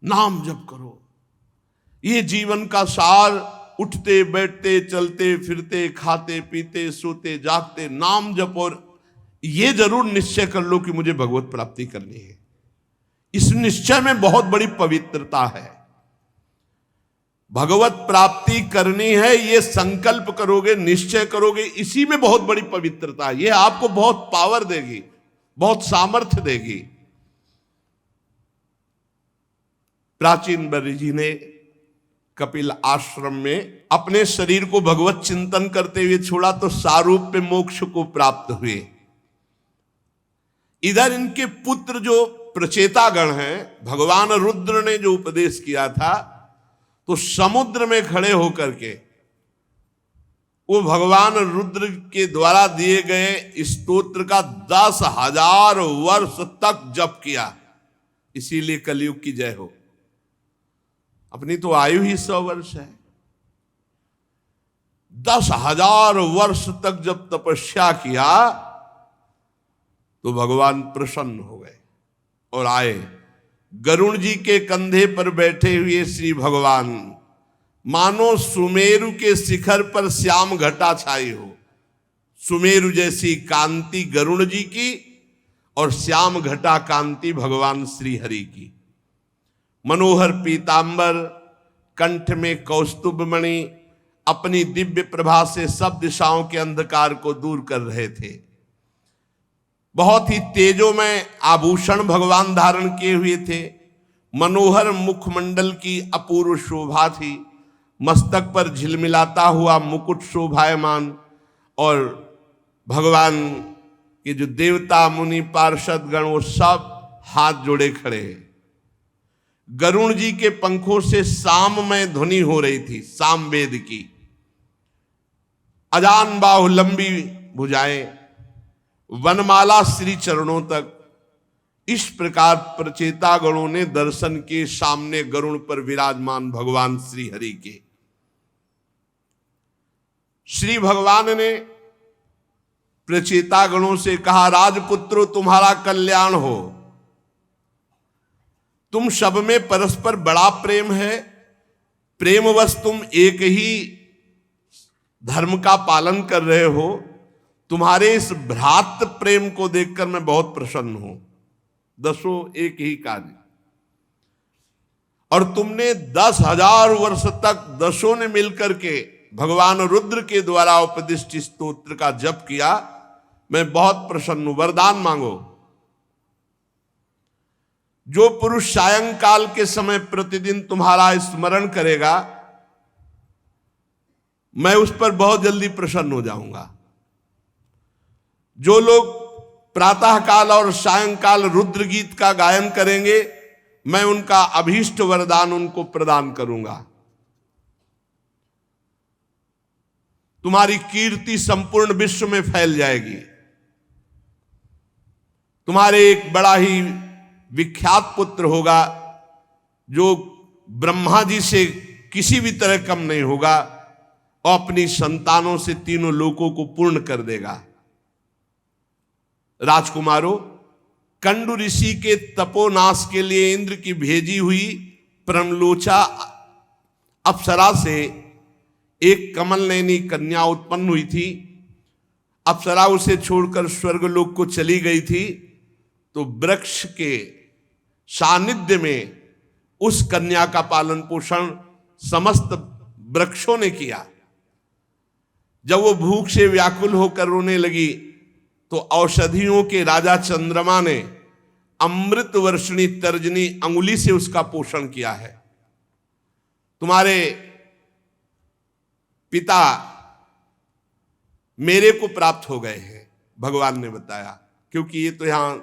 नाम जप करो, ये जीवन का सार। उठते बैठते चलते फिरते खाते पीते सोते जागते नाम जप। और ये जरूर निश्चय कर लो कि मुझे भगवत प्राप्ति करनी है। इस निश्चय में बहुत बड़ी पवित्रता है। भगवत प्राप्ति करनी है, ये संकल्प करोगे, निश्चय करोगे, इसी में बहुत बड़ी पवित्रता है। ये आपको बहुत पावर देगी, बहुत सामर्थ्य देगी। प्राचीन बर्हि जी ने कपिल आश्रम में अपने शरीर को भगवत चिंतन करते हुए छोड़ा तो सारूप्य मोक्ष को प्राप्त हुए। इधर इनके पुत्र जो प्रचेतागण हैं, भगवान रुद्र ने जो उपदेश किया था, तो समुद्र में खड़े होकर के वो भगवान रुद्र के द्वारा दिए गए स्तोत्र का 10,000 वर्ष तक जप किया। इसीलिए कलयुग की जय हो। अपनी तो आयु ही 100 वर्ष है। 10,000 वर्ष तक जब तपस्या किया तो भगवान प्रसन्न हो गए और आए। गरुण जी के कंधे पर बैठे हुए श्री भगवान मानो सुमेरु के शिखर पर श्याम घटा छाई हो। सुमेरु जैसी कांति गरुण जी की और श्याम घटा कांति भगवान श्री हरि की। मनोहर पीतांबर, कंठ में कौस्तुभ मणि, अपनी दिव्य प्रभा से सब दिशाओं के अंधकार को दूर कर रहे थे। बहुत ही तेजोमय आभूषण भगवान धारण किए हुए थे। मनोहर मुखमंडल की अपूर्व शोभा थी। मस्तक पर झिलमिलाता हुआ मुकुट शोभायमान और भगवान के जो देवता मुनि पार्षद गण वो सब हाथ जोड़े खड़े हैं। गरुण जी के पंखों से साममय ध्वनि हो रही थी, सामवेद की। अजान बाहु, लंबी भुजाएं, वनमाला श्री चरणों तक। इस प्रकार प्रचेता गणों ने दर्शन के सामने गरुण पर विराजमान भगवान श्री हरि के। श्री भगवान ने प्रचेता गणों से कहा, राजपुत्रो तुम्हारा कल्याण हो। तुम सब में परस्पर बड़ा प्रेम है। प्रेमवश तुम एक ही धर्म का पालन कर रहे हो। तुम्हारे इस भ्रातृ प्रेम को देखकर मैं बहुत प्रसन्न हूं। 10 एक ही कार्य। और तुमने 10,000 वर्ष तक दसों ने मिलकर के भगवान रुद्र के द्वारा उपदिष्ट स्तोत्र का जप किया, मैं बहुत प्रसन्न हूं, वरदान मांगो। जो पुरुष सायंकाल के समय प्रतिदिन तुम्हारा स्मरण करेगा, मैं उस पर बहुत जल्दी प्रसन्न हो जाऊंगा। जो लोग प्रातःकाल और सायंकाल रुद्र गीत का गायन करेंगे, मैं उनका अभीष्ट वरदान उनको प्रदान करूंगा। तुम्हारी कीर्ति संपूर्ण विश्व में फैल जाएगी। तुम्हारे एक बड़ा ही विख्यात पुत्र होगा, जो ब्रह्मा जी से किसी भी तरह कम नहीं होगा और अपनी संतानों से तीनों लोकों को पूर्ण कर देगा। राजकुमारों, कंडु ऋषि के तपोनाश के लिए इंद्र की भेजी हुई प्रमलोचा अप्सरा से एक कमल नयनी कन्या उत्पन्न हुई थी। अप्सरा उसे छोड़कर स्वर्गलोक को चली गई थी, तो वृक्ष के सानिध्य में उस कन्या का पालन पोषण समस्त वृक्षों ने किया। जब वो भूख से व्याकुल होकर रोने लगी, तो औषधियों के राजा चंद्रमा ने अमृत वर्षणी तर्जनी अंगुली से उसका पोषण किया है। तुम्हारे पिता मेरे को प्राप्त हो गए हैं, भगवान ने बताया, क्योंकि ये तो यहां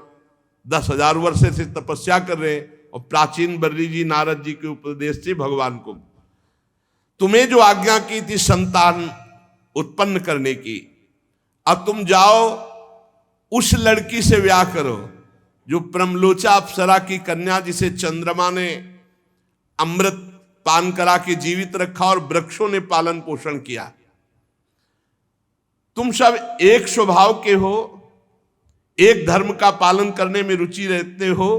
10,000 वर्ष से तपस्या कर रहे हैं और प्राचीन बर्री जी नारद जी के उपदेश से भगवान को तुम्हें जो आज्ञा की थी संतान उत्पन्न करने की, अब तुम जाओ उस लड़की से ब्याह करो जो प्रमलोचा अप्सरा की कन्या, जिसे चंद्रमा ने अमृत पान करा के जीवित रखा और वृक्षों ने पालन पोषण किया। तुम सब एक स्वभाव के हो, एक धर्म का पालन करने में रुचि रखते हो,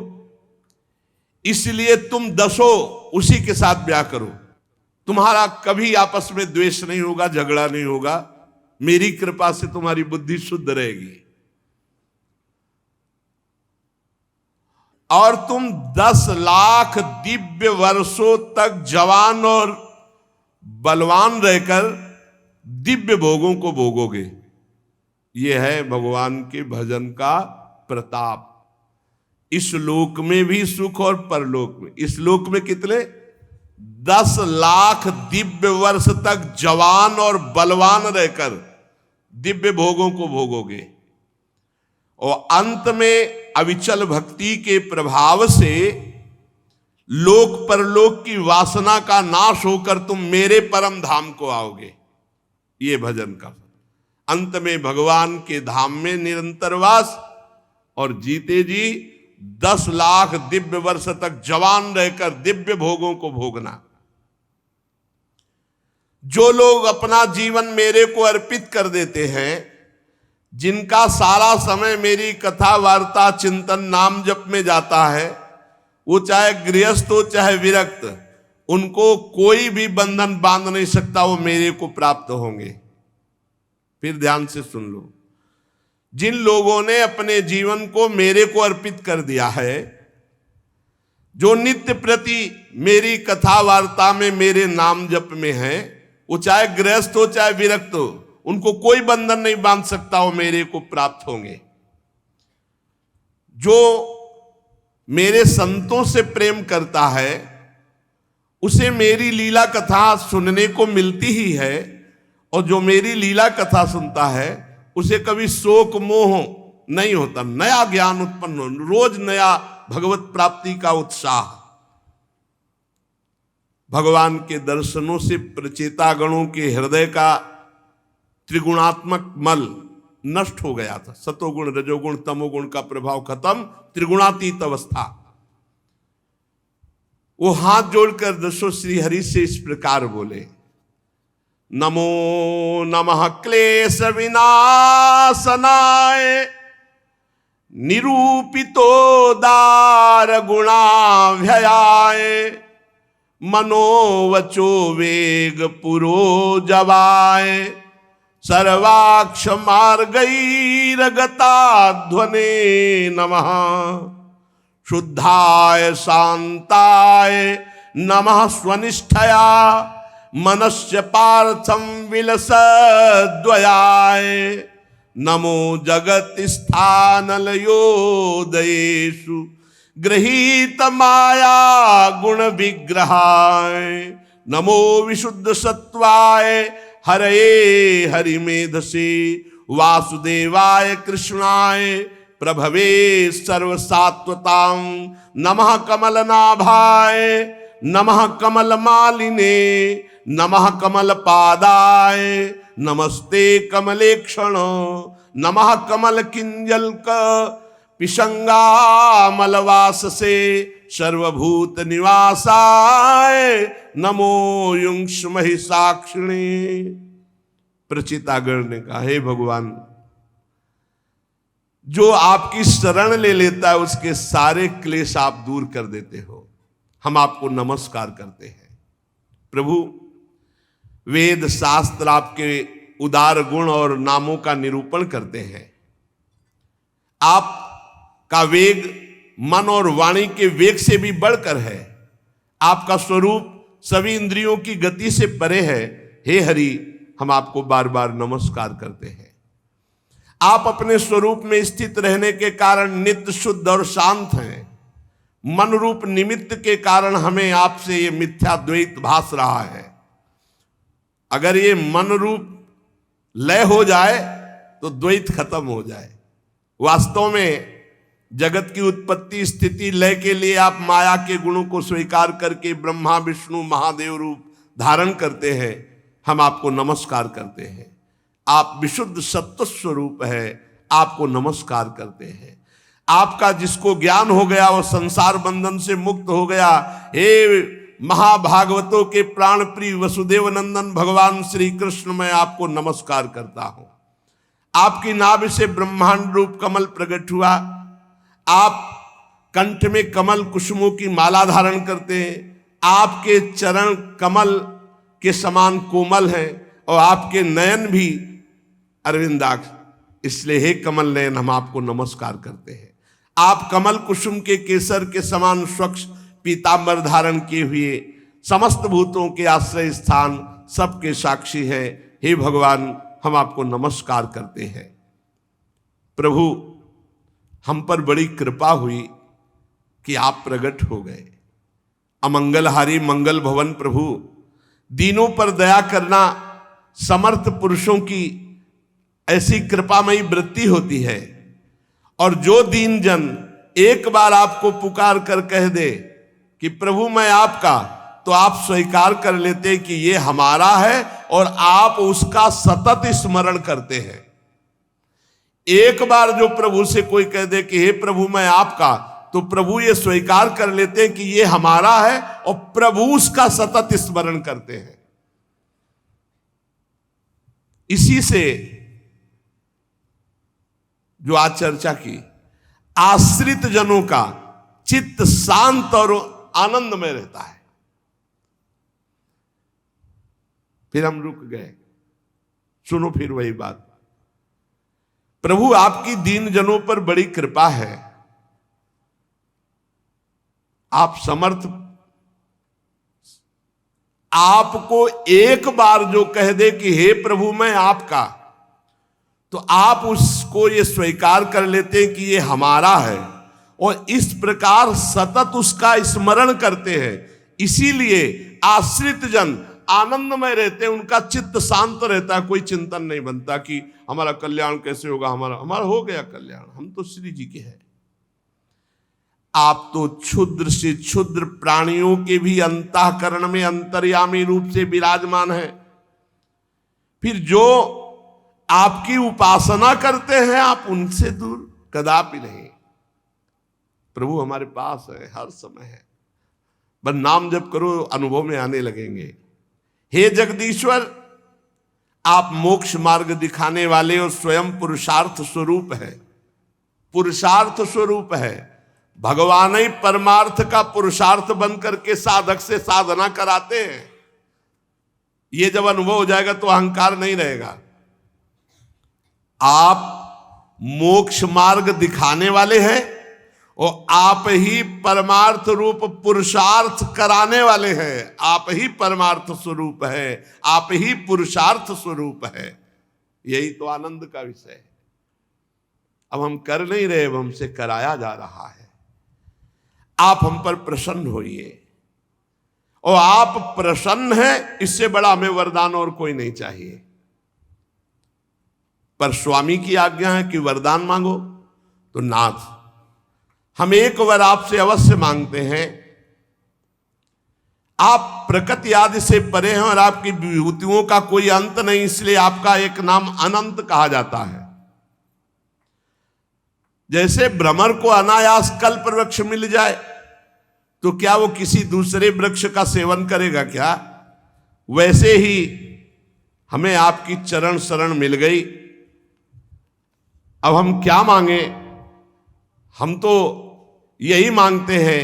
इसलिए तुम दसों उसी के साथ ब्याह करो। तुम्हारा कभी आपस में द्वेष नहीं होगा, झगड़ा नहीं होगा। मेरी कृपा से तुम्हारी बुद्धि शुद्ध रहेगी और तुम 10 लाख दिव्य वर्षों तक जवान और बलवान रहकर दिव्य भोगों को भोगोगे। यह है भगवान के भजन का प्रताप। इस लोक में भी सुख और परलोक में। इस लोक में कितने? 10 लाख दिव्य वर्ष तक जवान और बलवान रहकर दिव्य भोगों को भोगोगे और अंत में अविचल भक्ति के प्रभाव से लोक परलोक की वासना का नाश होकर तुम मेरे परम धाम को आओगे। ये भजन का अंत में भगवान के धाम में निरंतर वास और जीते जी 10 लाख दिव्य वर्ष तक जवान रहकर दिव्य भोगों को भोगना। जो लोग अपना जीवन मेरे को अर्पित कर देते हैं, जिनका सारा समय मेरी कथा वार्ता चिंतन नाम जप में जाता है, वो चाहे गृहस्थ हो चाहे विरक्त, उनको कोई भी बंधन बांध नहीं सकता, वो मेरे को प्राप्त होंगे। फिर ध्यान से सुन लो, जिन लोगों ने अपने जीवन को मेरे को अर्पित कर दिया है, जो नित्य प्रति मेरी कथा वार्ता में मेरे नाम जप में है, वो चाहे गृहस्थ हो चाहे विरक्त हो, उनको कोई बंधन नहीं बांध सकता, वो मेरे को प्राप्त होंगे। जो मेरे संतों से प्रेम करता है, उसे मेरी लीला कथा सुनने को मिलती ही है, और जो मेरी लीला कथा सुनता है उसे कभी शोक मोह नहीं होता, नया ज्ञान उत्पन्न हो, रोज नया भगवत प्राप्ति का उत्साह। भगवान के दर्शनों से प्रचेता गणों के हृदय का त्रिगुणात्मक मल नष्ट हो गया था। सतोगुण रजोगुण तमोगुण का प्रभाव खत्म, त्रिगुणातीत अवस्था। वो हाथ जोड़कर दसों श्री हरि से इस प्रकार बोले, नमो नमः क्लेश विनाशनाय निरूपितो दार गुणाभ्ययाय मनोवचो वेग पुरो जवाय सर्वाक्ष मार्गैर्गताध्वने नमः शुद्धाय शांताय नमः स्वनिष्ठया मनस्य पार्थम विलसद्वयाय नमो जगत स्थानलयोदयेषु गृहीत माया गुण विग्रहाय नमो विशुद्ध सत्वाय हरये हरिमेधसे वासुदेवाय कृष्णाय प्रभवे सर्वसात्वतां नमः कमलनाभाय नमः कमलमालिने नमः कमलपादाय नमस्ते कमलेक्षण नमः कमलकिंजल्क पिशंगामलवाससे सर्वभूत निवासाय नमो युंक्ष महिषाक्षिणे। प्रचितागण ने कहा, हे भगवान, जो आपकी शरण ले लेता है उसके सारे क्लेश आप दूर कर देते हो, हम आपको नमस्कार करते हैं। प्रभु, वेद शास्त्र आपके उदार गुण और नामों का निरूपण करते हैं। आपका वेग मन और वाणी के वेग से भी बढ़कर है। आपका स्वरूप सभी इंद्रियों की गति से परे है। हे हरि, हम आपको बार बार नमस्कार करते हैं। आप अपने स्वरूप में स्थित रहने के कारण नित्य शुद्ध और शांत हैं। मन रूप निमित्त के कारण हमें आपसे ये मिथ्या द्वैत भास रहा है। अगर ये मन रूप लय हो जाए तो द्वैत खत्म हो जाए। वास्तव में जगत की उत्पत्ति स्थिति लय के लिए आप माया के गुणों को स्वीकार करके ब्रह्मा विष्णु महादेव रूप धारण करते हैं। हम आपको नमस्कार करते हैं। आप विशुद्ध सत्व स्वरूप है, आपको नमस्कार करते हैं। आपका जिसको ज्ञान हो गया वो संसार बंधन से मुक्त हो गया। हे महाभागवतों के प्राण प्रिय वसुदेव नंदन भगवान श्री कृष्ण, मैं आपको नमस्कार करता हूं। आपकी नाभि से ब्रह्मांड रूप कमल प्रकट हुआ। आप कंठ में कमल कुसुमों की माला धारण करते हैं। आपके चरण कमल के समान कोमल हैं और आपके नयन भी अरविंदाक्ष। इसलिए हे कमल नयन, हम आपको नमस्कार करते हैं। आप कमल कुसुम के केसर के समान स्वच्छ पीतांबर धारण किए हुए समस्त भूतों के आश्रय स्थान सबके साक्षी हैं। हे भगवान, हम आपको नमस्कार करते हैं। प्रभु, हम पर बड़ी कृपा हुई कि आप प्रकट हो गए। अमंगलहारी मंगल भवन प्रभु, दीनों पर दया करना समर्थ पुरुषों की ऐसी कृपामयी वृत्ति होती है। और जो दीन जन एक बार आपको पुकार कर कह दे कि प्रभु मैं आपका, तो आप स्वीकार कर लेते कि ये हमारा है और आप उसका सतत स्मरण करते हैं। एक बार जो प्रभु से कोई कह दे कि हे प्रभु मैं आपका, तो प्रभु ये स्वीकार कर लेते हैं कि ये हमारा है और प्रभु उसका सतत स्मरण करते हैं। इसी से जो आज चर्चा की, आश्रित जनों का चित्त शांत और आनंद में रहता है। फिर हम रुक गए। सुनो फिर वही बात। प्रभु आपकी दीन जनों पर बड़ी कृपा है। आप समर्थ, आपको एक बार जो कह दे कि हे प्रभु मैं आपका, तो आप उसको ये स्वीकार कर लेते हैं कि ये हमारा है और इस प्रकार सतत उसका स्मरण करते हैं। इसीलिए आश्रित जन आनंद में रहते हैं, उनका चित्त शांत रहता है। कोई चिंतन नहीं बनता कि हमारा कल्याण कैसे होगा, हमारा हो गया कल्याण, हम तो श्री जी के हैं। आप तो क्षुद्र से क्षुद्र प्राणियों के भी अंतःकरण में अंतर्यामी रूप से विराजमान है। फिर जो आपकी उपासना करते हैं आप उनसे दूर कदापि नहीं। प्रभु हमारे पास है, हर समय है, बस नाम जप करो, अनुभव में आने लगेंगे। हे जगदीश्वर, आप मोक्ष मार्ग दिखाने वाले और स्वयं पुरुषार्थ स्वरूप है। पुरुषार्थ स्वरूप है। भगवान ही परमार्थ का पुरुषार्थ बन करके साधक से साधना कराते हैं। ये जब अनुभव हो जाएगा तो अहंकार नहीं रहेगा। आप मोक्ष मार्ग दिखाने वाले हैं वो आप ही परमार्थ रूप पुरुषार्थ कराने वाले हैं। आप ही परमार्थ स्वरूप है, आप ही पुरुषार्थ स्वरूप है। यही तो आनंद का विषय है। अब हम कर नहीं रहे, अब हमसे कराया जा रहा है। आप हम पर प्रसन्न होइए, और आप प्रसन्न हैं, इससे बड़ा हमें वरदान और कोई नहीं चाहिए। पर स्वामी की आज्ञा है कि वरदान मांगो, तो नाथ हम एक वर आपसे अवश्य मांगते हैं। आप प्रकृति आदि से परे हैं और आपकी विभूतियों का कोई अंत नहीं, इसलिए आपका एक नाम अनंत कहा जाता है। जैसे भ्रमर को अनायास कल्प वृक्ष मिल जाए तो क्या वो किसी दूसरे वृक्ष का सेवन करेगा क्या? वैसे ही हमें आपकी चरण शरण मिल गई। अब हम क्या मांगे? हम तो यही मांगते हैं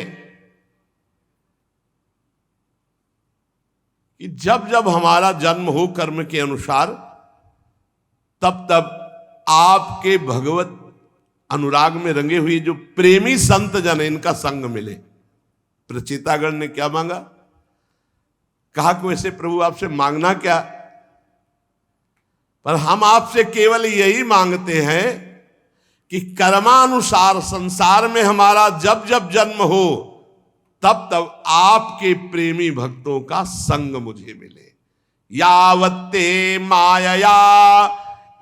कि जब जब हमारा जन्म हो कर्म के अनुसार, तब तब आपके भगवत अनुराग में रंगे हुए जो प्रेमी संत जन, इनका संग मिले। प्रचेतागण ने क्या मांगा? कहा कि वैसे प्रभु आपसे मांगना क्या, पर हम आपसे केवल यही मांगते हैं कि कर्मानुसार संसार में हमारा जब जब जन्म हो, तब तब आपके प्रेमी भक्तों का संग मुझे मिले। यावत्ते मायया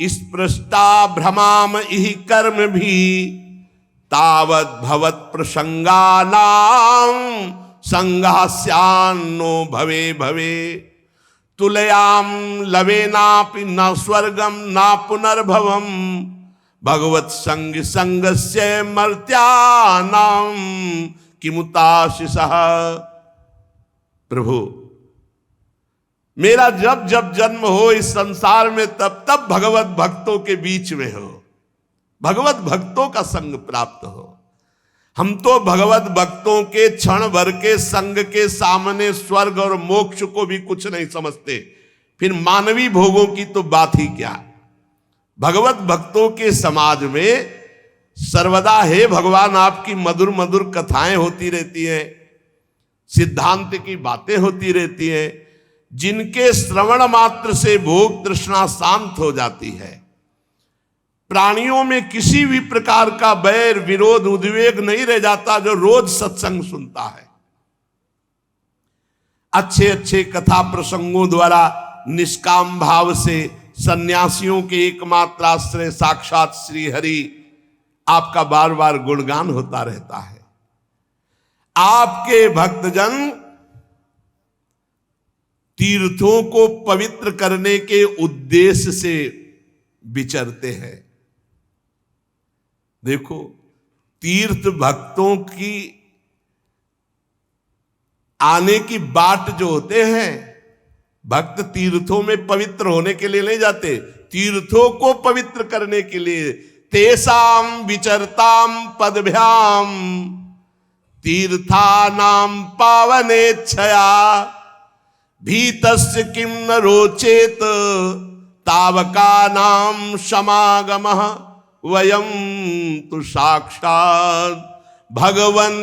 स्पृष्टा भ्रमाम इहि कर्म भी, तावत भवत प्रसंगानां संघास्यान्नो भवे भवे। तुलयाम लवे नापि न स्वर्गम न पुनर्भवम, भगवत संग संगस्य मर्त्यानां किमुताशिषः। प्रभु मेरा जब जब जन्म हो इस संसार में, तब तब भगवत भक्तों के बीच में हो, भगवत भक्तों का संग प्राप्त हो। हम तो भगवत भक्तों के क्षण भर के संग के सामने स्वर्ग और मोक्ष को भी कुछ नहीं समझते, फिर मानवीय भोगों की तो बात ही क्या। भगवत भक्तों के समाज में सर्वदा हे भगवान आपकी मधुर मधुर कथाएं होती रहती हैं, सिद्धांत की बातें होती रहती हैं, जिनके श्रवण मात्र से भोग तृष्णा शांत हो जाती है। प्राणियों में किसी भी प्रकार का बैर विरोध उद्वेग नहीं रह जाता जो रोज सत्संग सुनता है। अच्छे अच्छे कथा प्रसंगों द्वारा निष्काम भाव से सन्यासियों के एकमात्र आश्रय साक्षात श्री हरि आपका बार बार गुणगान होता रहता है। आपके भक्तजन तीर्थों को पवित्र करने के उद्देश्य से विचरते हैं। देखो, तीर्थ भक्तों की आने की बाट जो होते हैं, भक्त तीर्थों में पवित्र होने के लिए नहीं जाते, तीर्थों को पवित्र करने के लिए। तेसाम विचरताम पदभ्याम तीर्थानां पावनेच्छया, भीतस्य किम न रोचेत तावकानां समागमः, वयं तु साक्षात् भगवन्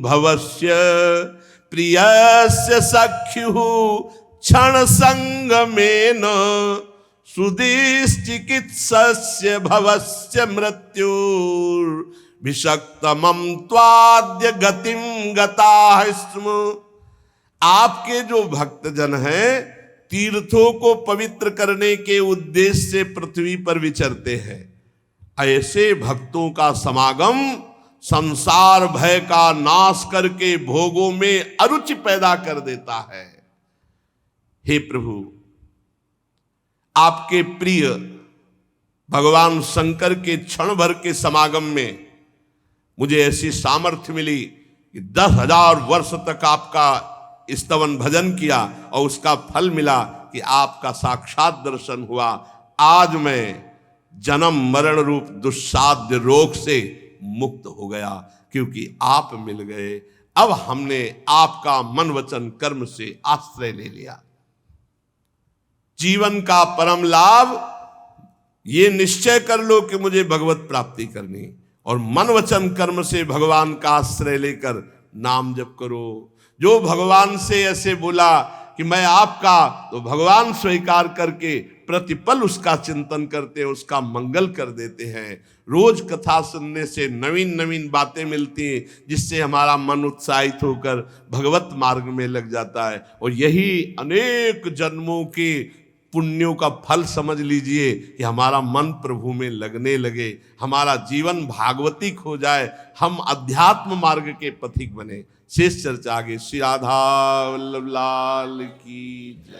भवस्य प्रियस्य सख्युः क्षण संगमेन, सुदिश्चिकित्सस्य भवस्य मृत्युर्विषक्तमं त्वाद्य गतिं गताः स्म। आपके जो भक्तजन हैं तीर्थों को पवित्र करने के उद्देश्य से पृथ्वी पर विचरते हैं। ऐसे भक्तों का समागम संसार भय का नाश करके भोगों में अरुचि पैदा कर देता है। हे प्रभु, आपके प्रिय भगवान शंकर के क्षण भर के समागम में मुझे ऐसी सामर्थ्य मिली कि 10,000 वर्ष तक आपका स्तवन भजन किया और उसका फल मिला कि आपका साक्षात दर्शन हुआ। आज मैं जन्म मरण रूप दुस्साध्य रोग से मुक्त हो गया, क्योंकि आप मिल गए। अब हमने आपका मन वचन कर्म से आश्रय ले लिया। जीवन का परम लाभ ये निश्चय कर लो कि मुझे भगवत प्राप्ति करनी, और मन वचन कर्म से भगवान का आश्रय लेकर नाम जप करो। जो भगवान से ऐसे बोला कि मैं आपका, तो भगवान स्वीकार करके प्रतिपल उसका चिंतन करते हैं, उसका मंगल कर देते हैं। रोज कथा सुनने से नवीन नवीन बातें मिलती हैं, जिससे हमारा मन उत्साहित होकर भगवत मार्ग में लग जाता है। और यही अनेक जन्मों के पुण्यों का फल समझ लीजिए कि हमारा मन प्रभु में लगने लगे, हमारा जीवन भागवतिक हो जाए, हम अध्यात्म मार्ग के पथिक बने। शेष चर्चा आगे। श्री राधा वल्लभ लाल की जय।